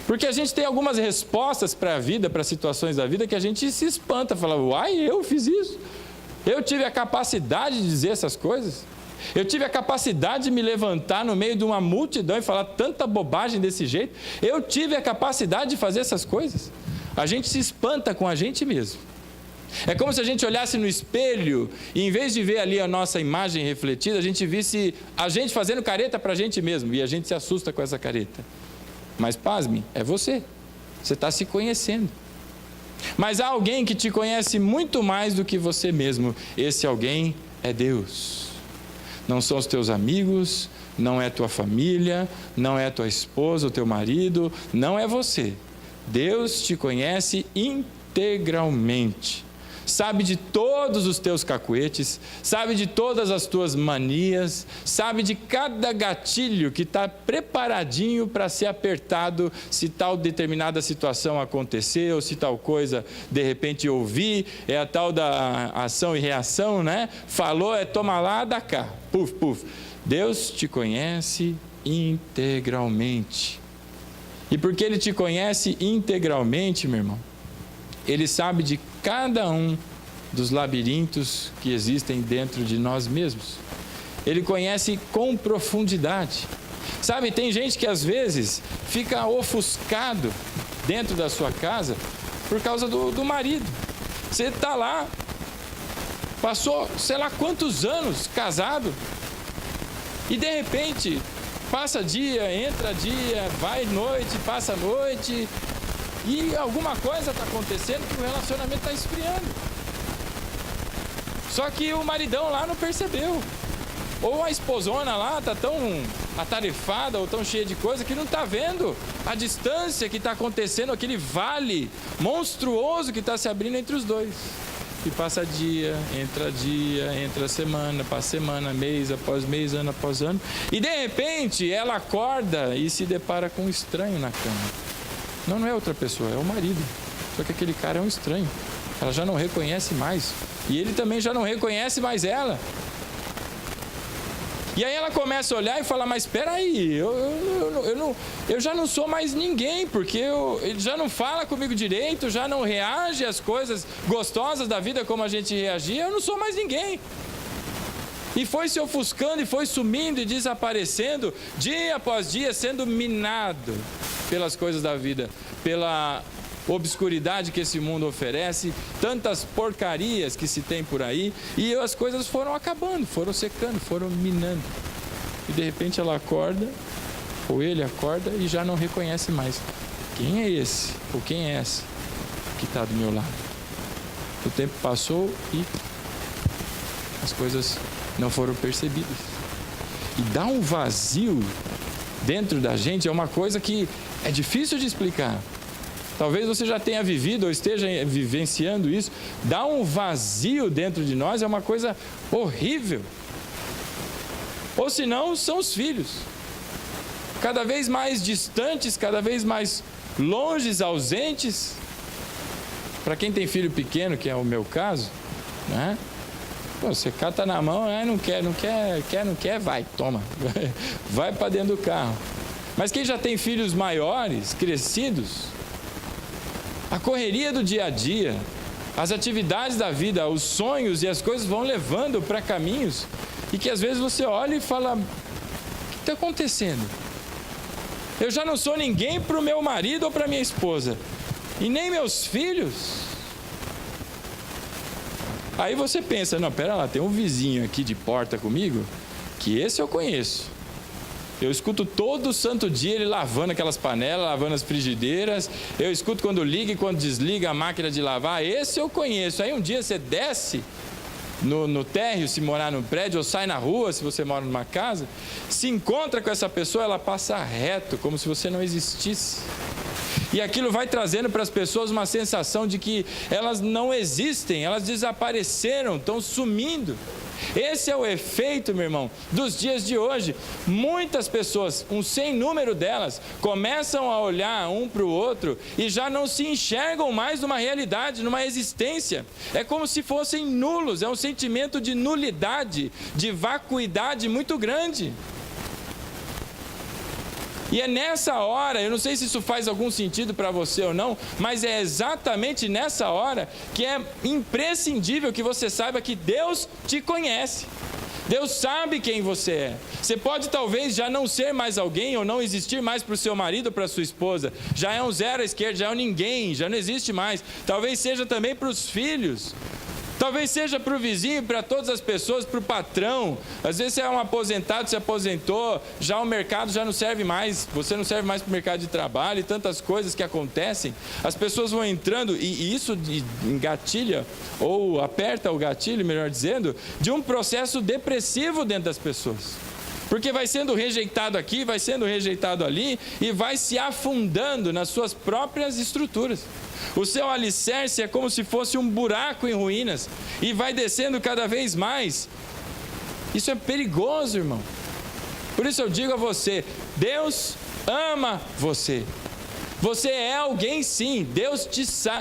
Porque a gente tem algumas respostas para a vida, para situações da vida, que a gente se espanta, fala, uai, eu fiz isso. Eu tive a capacidade de dizer essas coisas. Eu tive a capacidade de me levantar no meio de uma multidão e falar tanta bobagem desse jeito. Eu tive a capacidade de fazer essas coisas. A gente se espanta com a gente mesmo. É como se a gente olhasse no espelho e em vez de ver ali a nossa imagem refletida, a gente visse a gente fazendo careta para a gente mesmo. E a gente se assusta com essa careta. Mas pasme, é você. Você está se conhecendo. Mas há alguém que te conhece muito mais do que você mesmo. Esse alguém é Deus. Não são os teus amigos, não é tua família, não é tua esposa, o teu marido, não é você. Deus te conhece integralmente. sabe de todos os teus cacuetes, sabe de todas as tuas manias, sabe de cada gatilho que está preparadinho para ser apertado se tal determinada situação acontecer, ou se tal coisa de repente ouvir, é a tal da ação e reação, né? Falou, toma lá, dá cá, puf, puf. Deus te conhece integralmente. E porque Ele te conhece integralmente, meu irmão, Ele sabe de cada um dos labirintos que existem dentro de nós mesmos. Ele conhece com profundidade. Sabe, tem gente que às vezes fica ofuscado dentro da sua casa por causa do marido. Você está lá, passou sei lá quantos anos casado, e de repente passa dia, entra dia, vai noite, passa noite, e alguma coisa está acontecendo que o relacionamento está esfriando. Só que o maridão lá não percebeu. Ou a esposona lá está tão atarefada ou tão cheia de coisa que não está vendo a distância que está acontecendo, aquele vale monstruoso que está se abrindo entre os dois. E passa dia, entra semana, passa semana, mês após mês, ano após ano. E de repente ela acorda e se depara com um estranho na cama. Não é outra pessoa, é o marido. Só que aquele cara é um estranho. Ela já não reconhece mais. E ele também já não reconhece mais ela. E aí ela começa a olhar e fala, mas espera aí, eu já não sou mais ninguém, porque ele já não fala comigo direito, já não reage às coisas gostosas da vida como a gente reagia, eu não sou mais ninguém. E foi se ofuscando e foi sumindo e desaparecendo, dia após dia, sendo minado pelas coisas da vida, pela obscuridade que esse mundo oferece, tantas porcarias que se tem por aí, e as coisas foram acabando, foram secando, foram minando. E de repente ela acorda, ou ele acorda e já não reconhece mais. Quem é esse? Ou quem é essa que está do meu lado? O tempo passou e as coisas não foram percebidas. E dá um vazio dentro da gente, é uma coisa que é difícil de explicar. Talvez você já tenha vivido ou esteja vivenciando isso. Dá um vazio dentro de nós, é uma coisa horrível. Ou senão, são os filhos. Cada vez mais distantes, cada vez mais longes, ausentes. Para quem tem filho pequeno, que é o meu caso, né? Pô, você cata na mão, não quer, vai, toma. Vai para dentro do carro. Mas quem já tem filhos maiores, crescidos, a correria do dia a dia, as atividades da vida, os sonhos e as coisas vão levando para caminhos e que às vezes você olha e fala, o que está acontecendo? Eu já não sou ninguém para o meu marido ou para minha esposa, e nem meus filhos. Aí você pensa, não, pera lá, tem um vizinho aqui de porta comigo, que esse eu conheço. Eu escuto todo santo dia ele lavando aquelas panelas, lavando as frigideiras. Eu escuto quando liga e quando desliga a máquina de lavar. Esse eu conheço. Aí um dia você desce no térreo, se morar num prédio, ou sai na rua, se você mora numa casa, se encontra com essa pessoa, ela passa reto, como se você não existisse. E aquilo vai trazendo para as pessoas uma sensação de que elas não existem, elas desapareceram, estão sumindo. Esse é o efeito, meu irmão, dos dias de hoje. Muitas pessoas, um sem número delas, começam a olhar um para o outro e já não se enxergam mais numa realidade, numa existência. É como se fossem nulos, é um sentimento de nulidade, de vacuidade muito grande. E é nessa hora, eu não sei se isso faz algum sentido para você ou não, mas é exatamente nessa hora que é imprescindível que você saiba que Deus te conhece. Deus sabe quem você é. Você pode talvez já não ser mais alguém ou não existir mais para o seu marido ou para a sua esposa. Já é um zero à esquerda, já é um ninguém, já não existe mais. Talvez seja também para os filhos. Talvez seja para o vizinho, para todas as pessoas, para o patrão. Às vezes você é um aposentado, se aposentou, já o mercado já não serve mais, você não serve mais para o mercado de trabalho e tantas coisas que acontecem. As pessoas vão entrando e isso engatilha, ou aperta o gatilho, melhor dizendo, de um processo depressivo dentro das pessoas. Porque vai sendo rejeitado aqui, vai sendo rejeitado ali e vai se afundando nas suas próprias estruturas. O seu alicerce é como se fosse um buraco em ruínas e vai descendo cada vez mais. Isso é perigoso, irmão. Por isso eu digo a você, Deus ama você. Você é alguém sim, Deus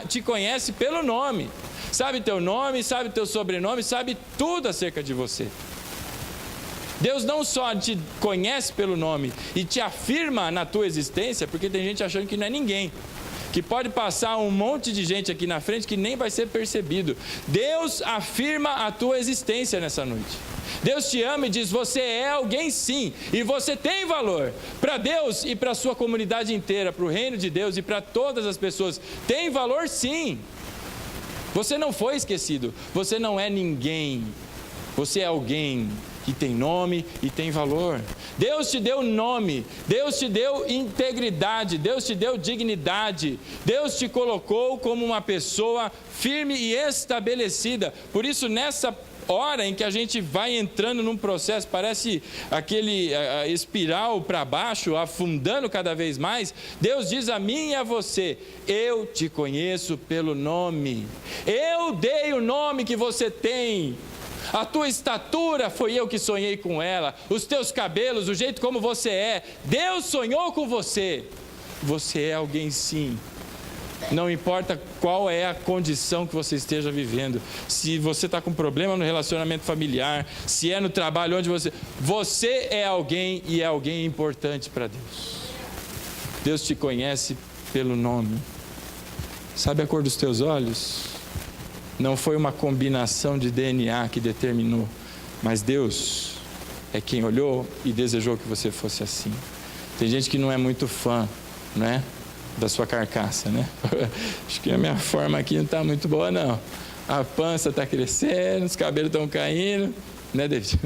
te conhece pelo nome. Sabe teu nome, sabe teu sobrenome, sabe tudo acerca de você. Deus não só te conhece pelo nome e te afirma na tua existência, porque tem gente achando que não é ninguém, que pode passar um monte de gente aqui na frente que nem vai ser percebido. Deus afirma a tua existência nessa noite. Deus te ama e diz, você é alguém sim, e você tem valor para Deus e para a sua comunidade inteira, para o reino de Deus e para todas as pessoas. Tem valor sim. Você não foi esquecido, você não é ninguém, você é alguém que tem nome e tem valor. Deus te deu nome, Deus te deu integridade, Deus te deu dignidade, Deus te colocou como uma pessoa firme e estabelecida. Por isso, nessa hora em que a gente vai entrando num processo, parece aquele espiral para baixo, afundando cada vez mais, Deus diz a mim e a você, eu te conheço pelo nome, eu dei o nome que você tem. A tua estatura foi eu que sonhei com ela, os teus cabelos, o jeito como você é, Deus sonhou com você. Você é alguém sim. Não importa qual é a condição que você esteja vivendo, se você está com problema no relacionamento familiar, se é no trabalho, onde você é alguém e é alguém importante para Deus. Deus te conhece pelo nome. Sabe a cor dos teus olhos? Não foi uma combinação de DNA que determinou, mas Deus é quem olhou e desejou que você fosse assim. Tem gente que não é muito fã, não é? Da sua carcaça, né? Acho que a minha forma aqui não está muito boa, não. A pança está crescendo, os cabelos estão caindo, né, David?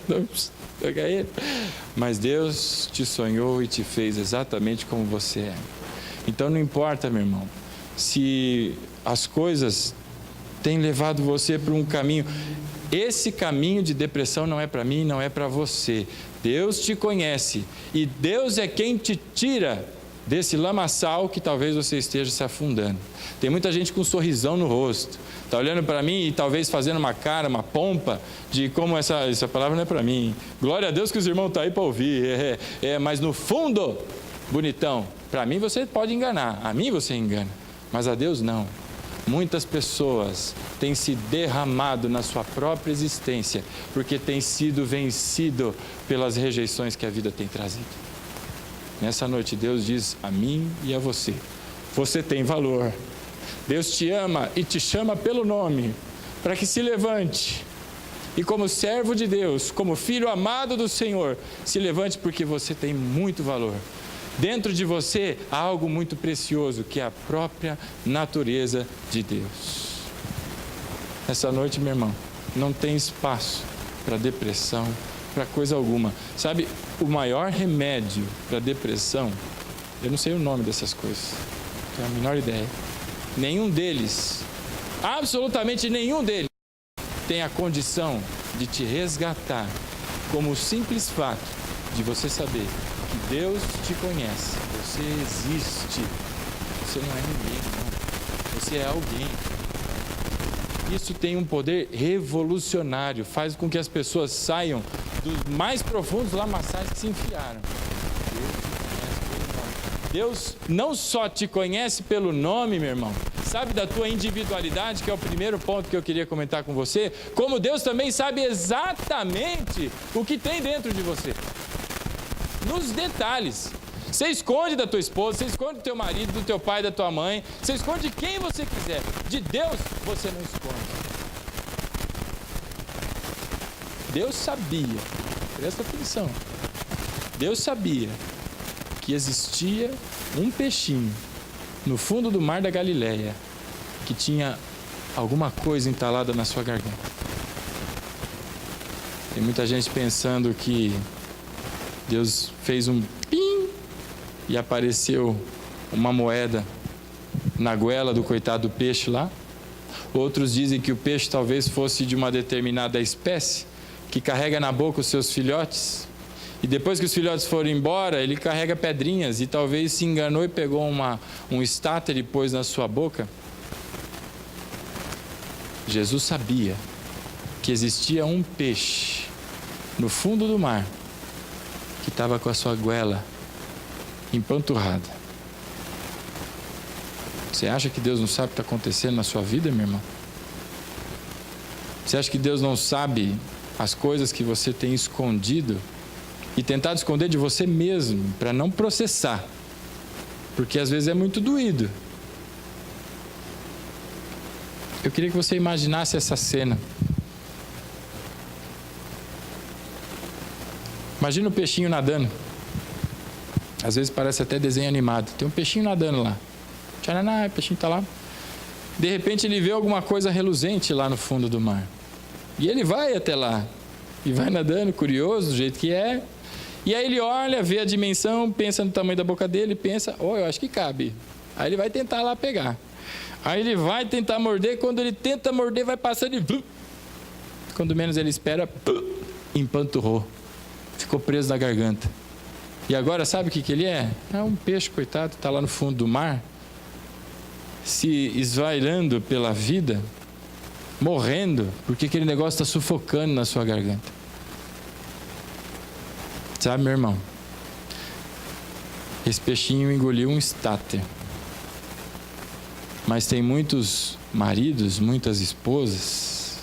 Estão caindo. Mas Deus te sonhou e te fez exatamente como você é. Então não importa, meu irmão, se as coisas têm levado você para um caminho. Esse caminho de depressão não é para mim, não é para você. Deus te conhece e Deus é quem te tira desse lamaçal que talvez você esteja se afundando. Tem muita gente com um sorrisão no rosto, está olhando para mim e talvez fazendo uma cara, uma pompa de como essa palavra não é para mim. Glória a Deus que os irmãos estão aí para ouvir, mas no fundo, bonitão, para mim você pode enganar, a mim você engana, mas a Deus não. Muitas pessoas têm se derramado na sua própria existência porque têm sido vencido pelas rejeições que a vida tem trazido. Nessa noite Deus diz a mim e a você, você tem valor. Deus te ama e te chama pelo nome para que se levante e como servo de Deus, como filho amado do Senhor, se levante porque você tem muito valor. Dentro de você há algo muito precioso, que é a própria natureza de Deus. Essa noite, meu irmão, não tem espaço para depressão, para coisa alguma. Sabe, o maior remédio para depressão, eu não sei o nome dessas coisas, não tenho a menor ideia. Nenhum deles, absolutamente nenhum deles, tem a condição de te resgatar, como o simples fato de você saber que Deus te conhece, você existe, você não é ninguém, não. Você é alguém. Isso tem um poder revolucionário, faz com que as pessoas saiam dos mais profundos lamaçais que se enfiaram. Deus não só te conhece pelo nome, meu irmão, sabe da tua individualidade, que é o primeiro ponto que eu queria comentar com você, como Deus também sabe exatamente o que tem dentro de você. Nos detalhes. Você esconde da tua esposa, você esconde do teu marido, do teu pai, da tua mãe, você esconde de quem você quiser. De Deus, você não esconde. Deus sabia, presta atenção, Deus sabia que existia um peixinho no fundo do mar da Galileia que tinha alguma coisa entalada na sua garganta. Tem muita gente pensando que Deus fez um pim e apareceu uma moeda na goela do coitado do peixe lá. Outros dizem que o peixe talvez fosse de uma determinada espécie que carrega na boca os seus filhotes E depois que os filhotes foram embora, ele carrega pedrinhas e talvez se enganou e pegou um estáter e pôs na sua boca. Jesus sabia que existia um peixe no fundo do mar que estava com a sua goela empanturrada. Você acha que Deus não sabe o que está acontecendo na sua vida, meu irmão? Você acha que Deus não sabe as coisas que você tem escondido e tentado esconder de você mesmo para não processar? Porque às vezes é muito doído. Eu queria que você imaginasse essa cena. Imagina o peixinho nadando. Às vezes parece até desenho animado. Tem um peixinho nadando lá. Tcharaná, o peixinho está lá. De repente ele vê alguma coisa reluzente lá no fundo do mar. E ele vai até lá. E vai nadando, curioso, do jeito que é. E aí ele olha, vê a dimensão, pensa no tamanho da boca dele, pensa, eu acho que cabe. Aí ele vai tentar lá pegar. Aí ele vai tentar morder, quando ele tenta morder, vai passando e... Quando menos ele espera, empanturrou. Ficou preso na garganta. E agora sabe o que ele é? É um peixe, coitado, está lá no fundo do mar, se esvairando pela vida, morrendo, porque aquele negócio está sufocando na sua garganta. Sabe, meu irmão? Esse peixinho engoliu um estáter. Mas tem muitos maridos, muitas esposas,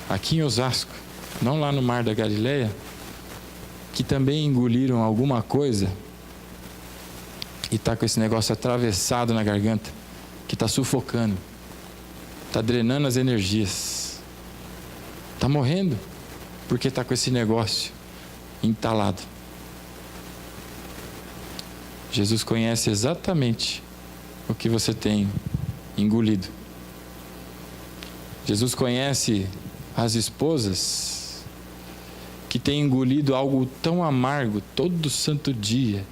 aqui em Osasco, não lá no Mar da Galileia, que também engoliram alguma coisa e está com esse negócio atravessado na garganta, que está sufocando, está drenando as energias, está morrendo, porque está com esse negócio entalado. Jesus conhece exatamente o que você tem engolido. Jesus conhece as esposas que têm engolido algo tão amargo todo santo dia,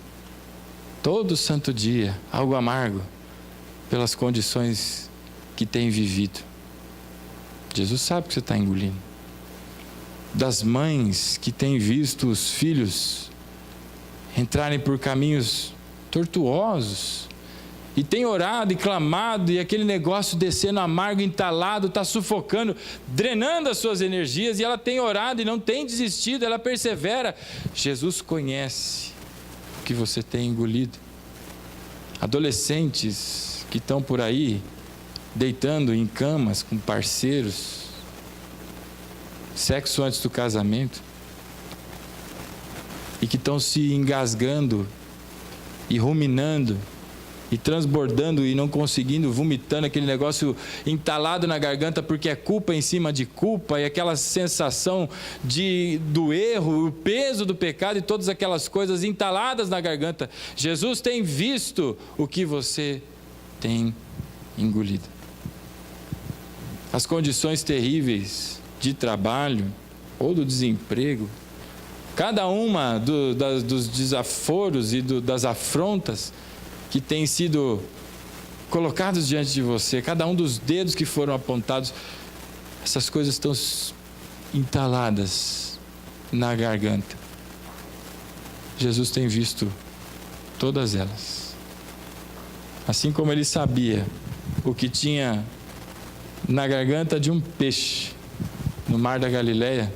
algo amargo, pelas condições que têm vivido. Jesus sabe o que você está engolindo. Das mães que têm visto os filhos entrarem por caminhos tortuosos, e tem orado e clamado, e aquele negócio descendo amargo, entalado, está sufocando, drenando as suas energias, e ela tem orado e não tem desistido, ela persevera. Jesus conhece o que você tem engolido. Adolescentes que estão por aí, deitando em camas com parceiros, sexo antes do casamento, e que estão se engasgando e ruminando e transbordando e não conseguindo, vomitando aquele negócio entalado na garganta, porque é culpa em cima de culpa, e aquela sensação do erro, o peso do pecado e todas aquelas coisas entaladas na garganta. Jesus tem visto o que você tem engolido. As condições terríveis de trabalho ou do desemprego, cada uma dos desaforos e das afrontas que têm sido colocados diante de você, cada um dos dedos que foram apontados, essas coisas estão entaladas na garganta. Jesus tem visto todas elas. Assim como ele sabia o que tinha na garganta de um peixe no Mar da Galileia,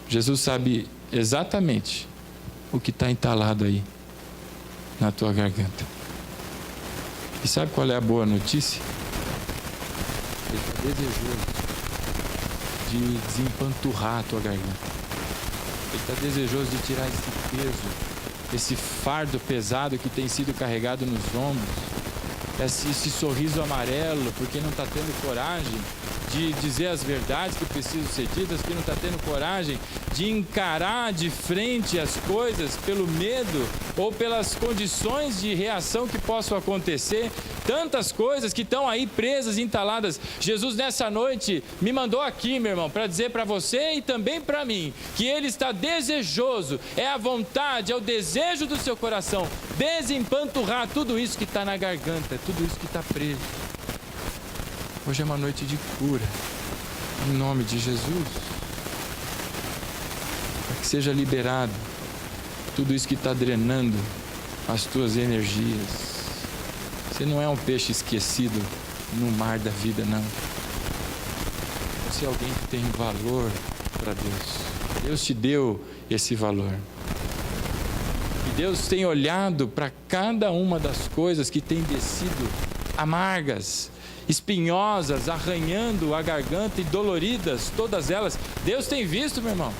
Jesus sabe exatamente o que está entalado aí na tua garganta. E sabe qual é a boa notícia? Ele está desejoso de desempanturrar a tua garganta. Ele está desejoso de tirar esse peso, esse fardo pesado que tem sido carregado nos ombros, esse sorriso amarelo, porque não está tendo coragem de dizer as verdades que precisam ser ditas, que não está tendo coragem de encarar de frente as coisas pelo medo ou pelas condições de reação que possam acontecer, tantas coisas que estão aí presas, entaladas. Jesus nessa noite me mandou aqui, meu irmão, para dizer para você e também para mim, que Ele está desejoso, é a vontade, é o desejo do seu coração, desempanturrar tudo isso que está na garganta, tudo isso que está preso. Hoje é uma noite de cura, em nome de Jesus, para que seja liberado tudo isso que está drenando as tuas energias. Você não é um peixe esquecido no mar da vida, não. Você é alguém que tem valor para Deus. Deus te deu esse valor. E Deus tem olhado para cada uma das coisas que têm descido amargas, espinhosas, arranhando a garganta e doloridas, todas elas. Deus tem visto, meu irmão.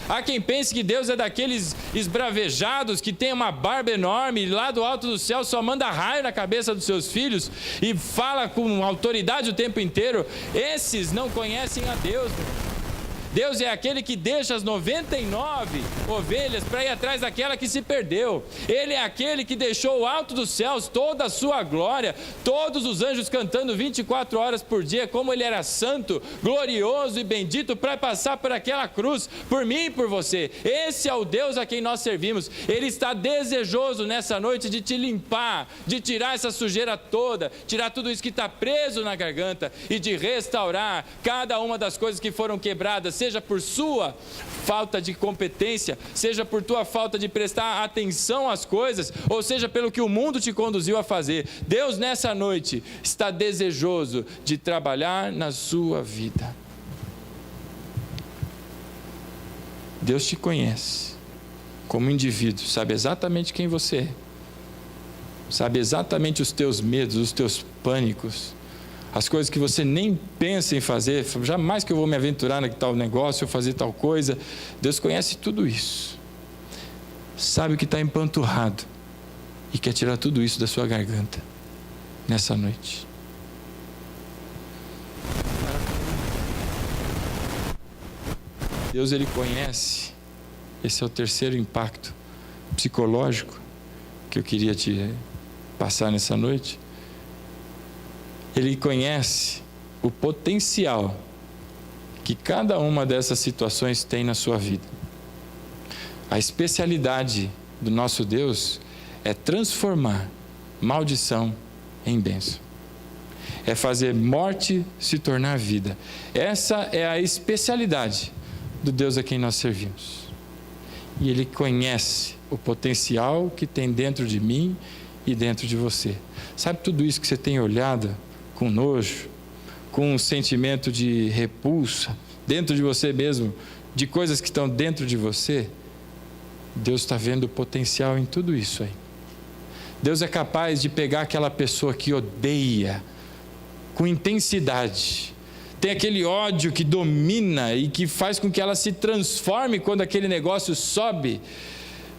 Há quem pense que Deus é daqueles esbravejados que tem uma barba enorme e lá do alto do céu só manda raio na cabeça dos seus filhos e fala com autoridade o tempo inteiro. Esses não conhecem a Deus, meu irmão. Deus é aquele que deixa as 99 ovelhas para ir atrás daquela que se perdeu. Ele é aquele que deixou o alto dos céus toda a sua glória, todos os anjos cantando 24 horas por dia, como ele era santo, glorioso e bendito para passar por aquela cruz, por mim e por você. Esse é o Deus a quem nós servimos. Ele está desejoso nessa noite de te limpar, de tirar essa sujeira toda, tirar tudo isso que está preso na garganta e de restaurar cada uma das coisas que foram quebradas, seja por sua falta de competência, seja por tua falta de prestar atenção às coisas, ou seja pelo que o mundo te conduziu a fazer. Deus nessa noite está desejoso de trabalhar na sua vida. Deus te conhece como indivíduo, sabe exatamente quem você é, sabe exatamente os teus medos, os teus pânicos, as coisas que você nem pensa em fazer. Jamais que eu vou me aventurar em tal negócio, ou fazer tal coisa. Deus conhece tudo isso, sabe o que está empanturrado e quer tirar tudo isso da sua garganta nessa noite. Deus, ele conhece. Esse é o terceiro impacto psicológico que eu queria te passar nessa noite. Ele conhece o potencial que cada uma dessas situações tem na sua vida. A especialidade do nosso Deus é transformar maldição em bênção. É fazer morte se tornar vida. Essa é a especialidade do Deus a quem nós servimos. E Ele conhece o potencial que tem dentro de mim e dentro de você. Sabe tudo isso que você tem olhado com nojo, com um sentimento de repulsa dentro de você mesmo, de coisas que estão dentro de você? Deus está vendo o potencial em tudo isso aí. Deus é capaz de pegar aquela pessoa que odeia com intensidade, tem aquele ódio que domina e que faz com que ela se transforme quando aquele negócio sobe.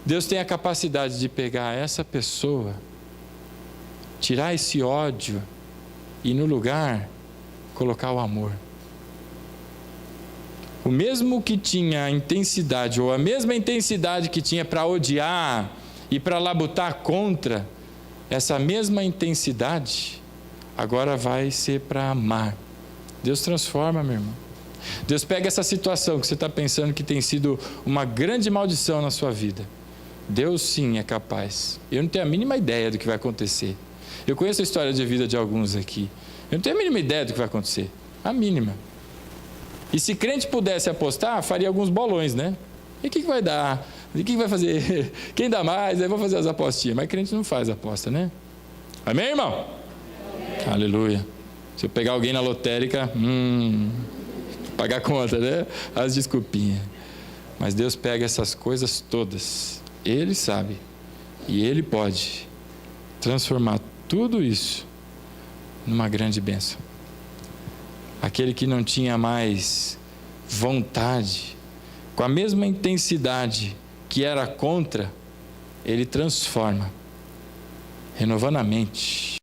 Deus tem a capacidade de pegar essa pessoa, tirar esse ódio e no lugar colocar o amor. O mesmo que tinha a intensidade, ou a mesma intensidade que tinha para odiar e para labutar contra, essa mesma intensidade agora vai ser para amar. Deus transforma, meu irmão. Deus pega essa situação que você está pensando que tem sido uma grande maldição na sua vida. Deus sim é capaz. Eu não tenho a mínima ideia do que vai acontecer. Eu conheço a história de vida de alguns aqui. Eu não tenho a mínima ideia do que vai acontecer. A mínima. E se crente pudesse apostar, faria alguns bolões, né? E o que vai dar? E o que vai fazer? Quem dá mais? Eu vou fazer as apostinhas. Mas crente não faz aposta, né? Amém, irmão? Amém. Aleluia. Se eu pegar alguém na lotérica, pagar conta, né? As desculpinhas. Mas Deus pega essas coisas todas. Ele sabe. E Ele pode transformar tudo isso numa grande bênção. Aquele que não tinha mais vontade, com a mesma intensidade que era contra, Ele transforma, renovando a mente,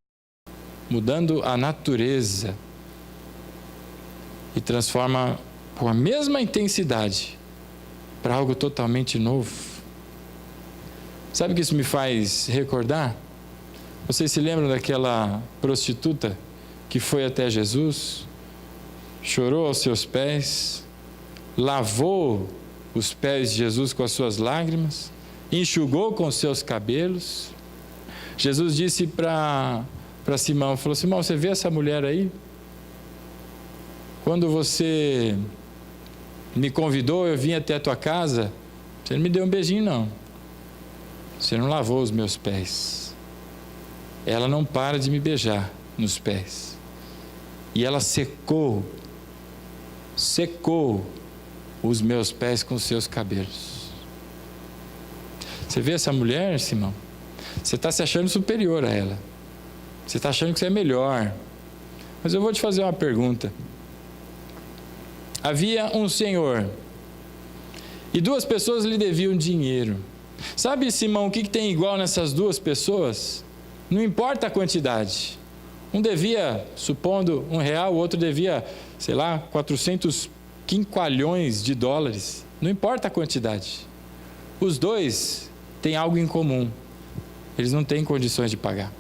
mudando a natureza, e transforma com a mesma intensidade para algo totalmente novo. Sabe o que isso me faz recordar? Vocês se lembram daquela prostituta que foi até Jesus, chorou aos seus pés, lavou os pés de Jesus com as suas lágrimas, enxugou com os seus cabelos? Jesus disse para Simão, falou: Simão, você vê essa mulher aí? Quando você me convidou, eu vim até a tua casa, você não me deu um beijinho não, Você não lavou os meus pés. Ela não para de me beijar nos pés. E ela secou os meus pés com os seus cabelos. Você vê essa mulher, Simão? Você está se achando superior a ela. Você está achando que você é melhor. Mas eu vou te fazer uma pergunta. Havia um senhor e duas pessoas lhe deviam dinheiro. Sabe, Simão, o que tem igual nessas duas pessoas? Não importa a quantidade. Um devia, supondo R$1, o outro devia, 400 quinqualhões de dólares. Não importa a quantidade. Os dois têm algo em comum. Eles não têm condições de pagar.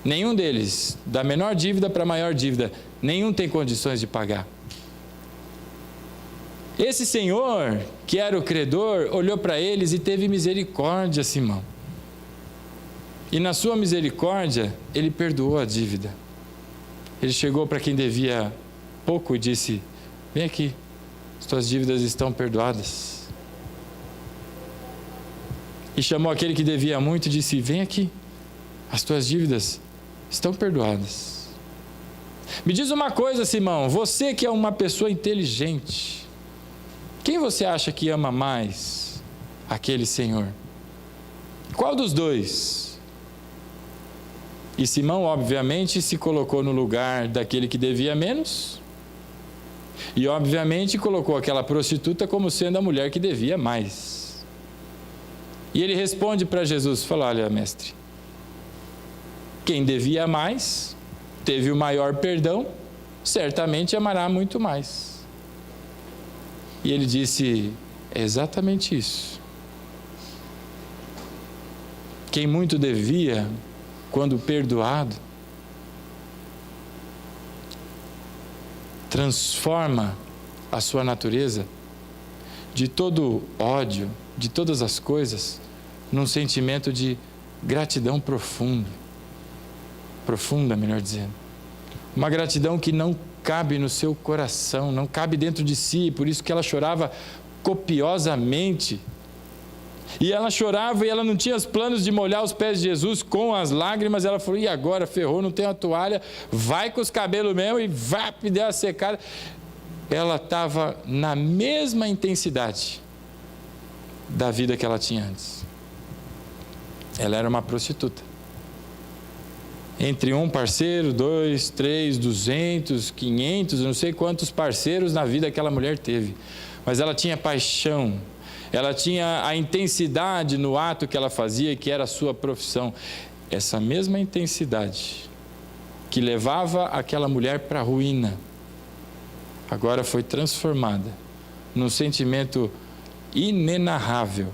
Nenhum deles, da menor dívida para a maior dívida, nenhum tem condições de pagar. Esse senhor, que era o credor, olhou para eles e teve misericórdia, Simão. E na sua misericórdia, ele perdoou a dívida. Ele chegou para quem devia pouco e disse: vem aqui, as tuas dívidas estão perdoadas. E chamou aquele que devia muito e disse: vem aqui, as tuas dívidas estão perdoadas. Me diz uma coisa, Simão, você que é uma pessoa inteligente, quem você acha que ama mais aquele senhor? Qual dos dois? E Simão, obviamente, se colocou no lugar daquele que devia menos. E, obviamente, colocou aquela prostituta como sendo a mulher que devia mais. E ele responde para Jesus, fala: olha, mestre, quem devia mais, teve o maior perdão, certamente amará muito mais. E ele disse: é exatamente isso. Quem muito devia, quando perdoado, transforma a sua natureza de todo ódio, de todas as coisas, num sentimento de gratidão profunda, melhor dizendo. Uma gratidão que não cabe no seu coração, não cabe dentro de si, por isso que ela chorava copiosamente. E ela chorava e ela não tinha os planos de molhar os pés de Jesus com as lágrimas. Ela falou: e agora? Ferrou, não tem a toalha, vai com os cabelos mesmo e vai pedir a secada. Ela estava na mesma intensidade da vida que ela tinha antes. Ela era uma prostituta. Entre um parceiro, 2, 3, 200, 500, eu não sei quantos parceiros na vida aquela mulher teve. Mas ela tinha paixão. Ela tinha a intensidade no ato que ela fazia, que era a sua profissão. Essa mesma intensidade que levava aquela mulher para a ruína, agora foi transformada num sentimento inenarrável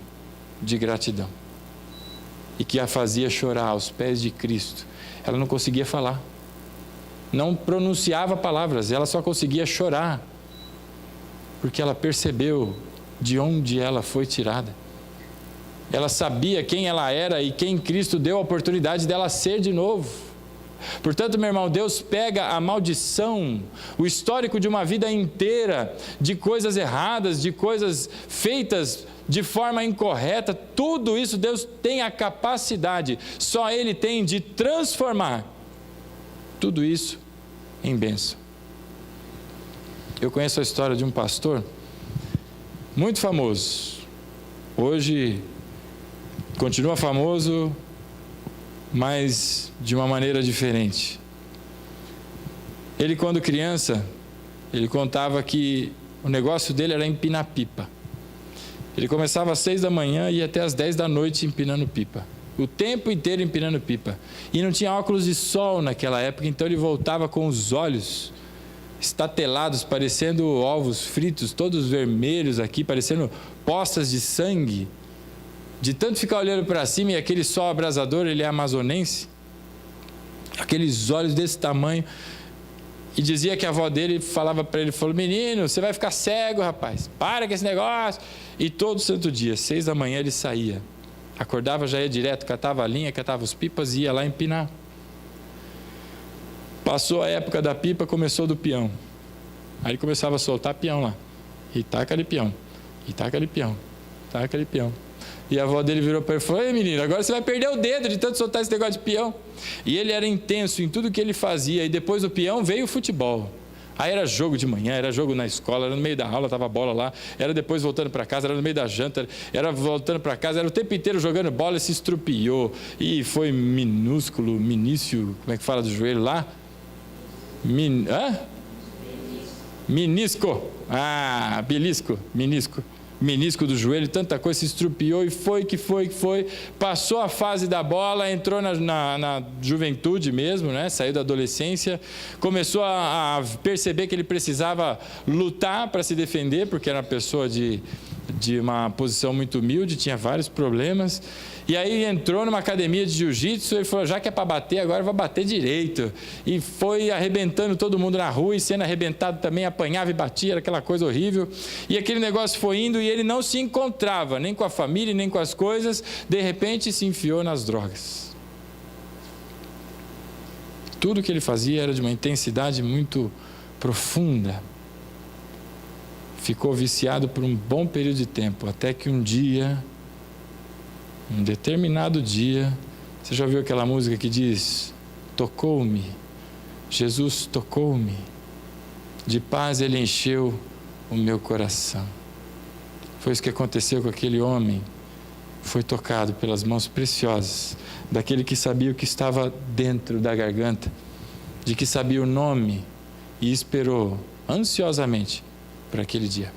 de gratidão. E que a fazia chorar aos pés de Cristo. Ela não conseguia falar. Não pronunciava palavras, ela só conseguia chorar. Porque ela percebeu de onde ela foi tirada. Ela sabia quem ela era e quem Cristo deu a oportunidade dela ser de novo. Portanto, meu irmão, Deus pega a maldição, o histórico de uma vida inteira, de coisas erradas, de coisas feitas de forma incorreta, tudo isso Deus tem a capacidade, só Ele tem, de transformar tudo isso em bênção. Eu conheço a história de um pastor muito famoso, hoje continua famoso, mas de uma maneira diferente. Ele, quando criança, ele contava que o negócio dele era empinar pipa. Ele começava às 6 da manhã e ia até às 10 da noite empinando pipa. O tempo inteiro empinando pipa. E não tinha óculos de sol naquela época, então ele voltava com os olhos estatelados, parecendo ovos fritos, todos vermelhos aqui, parecendo poças de sangue. De tanto ficar olhando para cima, e aquele sol abrasador, ele é amazonense, aqueles olhos desse tamanho. E dizia que a avó dele falava para ele, falou: menino, você vai ficar cego, rapaz, para com esse negócio. E todo santo dia, 6 da manhã ele saía, acordava, já ia direto, catava a linha, catava os pipas e ia lá empinar. Passou a época da pipa, começou do peão. Aí ele começava a soltar peão lá, e taca ali peão, e taca ali peão, taca ali peão. E a avó dele virou para ele e falou: ei, menino, agora você vai perder o dedo de tanto soltar esse negócio de peão. E ele era intenso em tudo que ele fazia. E depois do peão veio o futebol. Aí era jogo de manhã, era jogo na escola, era no meio da aula, estava a bola lá, era depois voltando para casa, era no meio da janta, era voltando para casa, era o tempo inteiro jogando bola e se estrupiou. E foi minício, como é que fala do joelho lá? Menisco. Menisco do joelho, tanta coisa, se estrupiou e foi, passou a fase da bola, entrou na juventude mesmo, né? Saiu da adolescência, começou a perceber que ele precisava lutar para se defender, porque era uma pessoa de uma posição muito humilde, tinha vários problemas, e aí entrou numa academia de jiu-jitsu e falou: já que é para bater, agora eu vou bater direito, e foi arrebentando todo mundo na rua, e sendo arrebentado também, apanhava e batia, era aquela coisa horrível, e aquele negócio foi indo, e ele não se encontrava, nem com a família, nem com as coisas, de repente se enfiou nas drogas. Tudo que ele fazia era de uma intensidade muito profunda. Ficou viciado por um bom período de tempo, até que um determinado dia, você já ouviu aquela música que diz: tocou-me, Jesus tocou-me, de paz ele encheu o meu coração. Foi isso que aconteceu com aquele homem, foi tocado pelas mãos preciosas, daquele que sabia o que estava dentro da garganta, de que sabia o nome e esperou ansiosamente para aquele dia.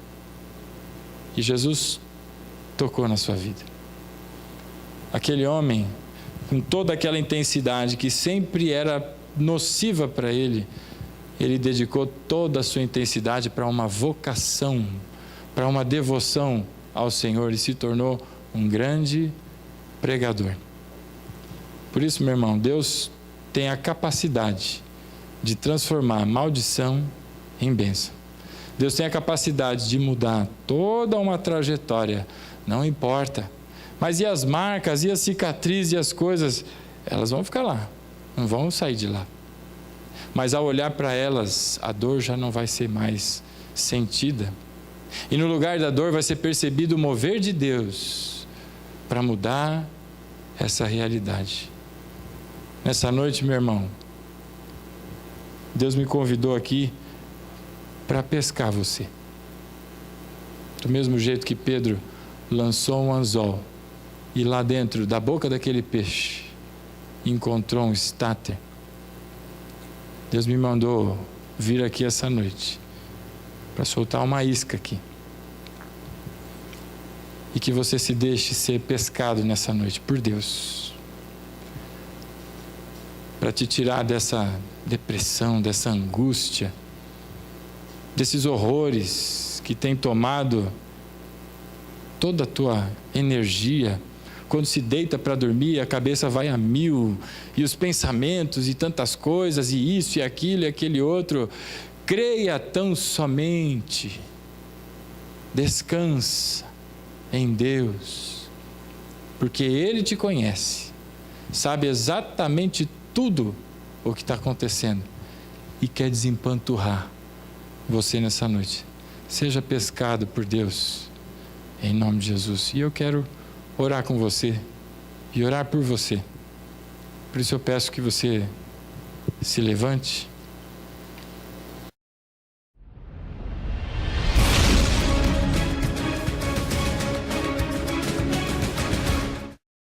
E Jesus tocou na sua vida. Aquele homem, com toda aquela intensidade que sempre era nociva para ele, ele dedicou toda a sua intensidade para uma vocação, para uma devoção ao Senhor, e se tornou um grande pregador. Por isso, meu irmão, Deus tem a capacidade de transformar maldição em bênção. Deus tem a capacidade de mudar toda uma trajetória, não importa. Mas e as marcas, e as cicatrizes, e as coisas? Elas vão ficar lá, não vão sair de lá. Mas ao olhar para elas, a dor já não vai ser mais sentida. E no lugar da dor vai ser percebido o mover de Deus para mudar essa realidade. Nessa noite, meu irmão, Deus me convidou aqui para pescar você. Do mesmo jeito que Pedro lançou um anzol e lá dentro da boca daquele peixe encontrou um estáter, Deus me mandou vir aqui essa noite para soltar uma isca aqui, e que você se deixe ser pescado nessa noite por Deus, para te tirar dessa depressão, dessa angústia, desses horrores que tem tomado toda a tua energia. Quando se deita para dormir, a cabeça vai a mil, e os pensamentos e tantas coisas, e isso e aquilo e aquele outro. Creia tão somente, descansa em Deus, porque Ele te conhece, sabe exatamente tudo o que está acontecendo e quer desempanturrar você nessa noite. Seja pescado por Deus, em nome de Jesus. E eu quero orar com você e orar por você. Por isso eu peço que você se levante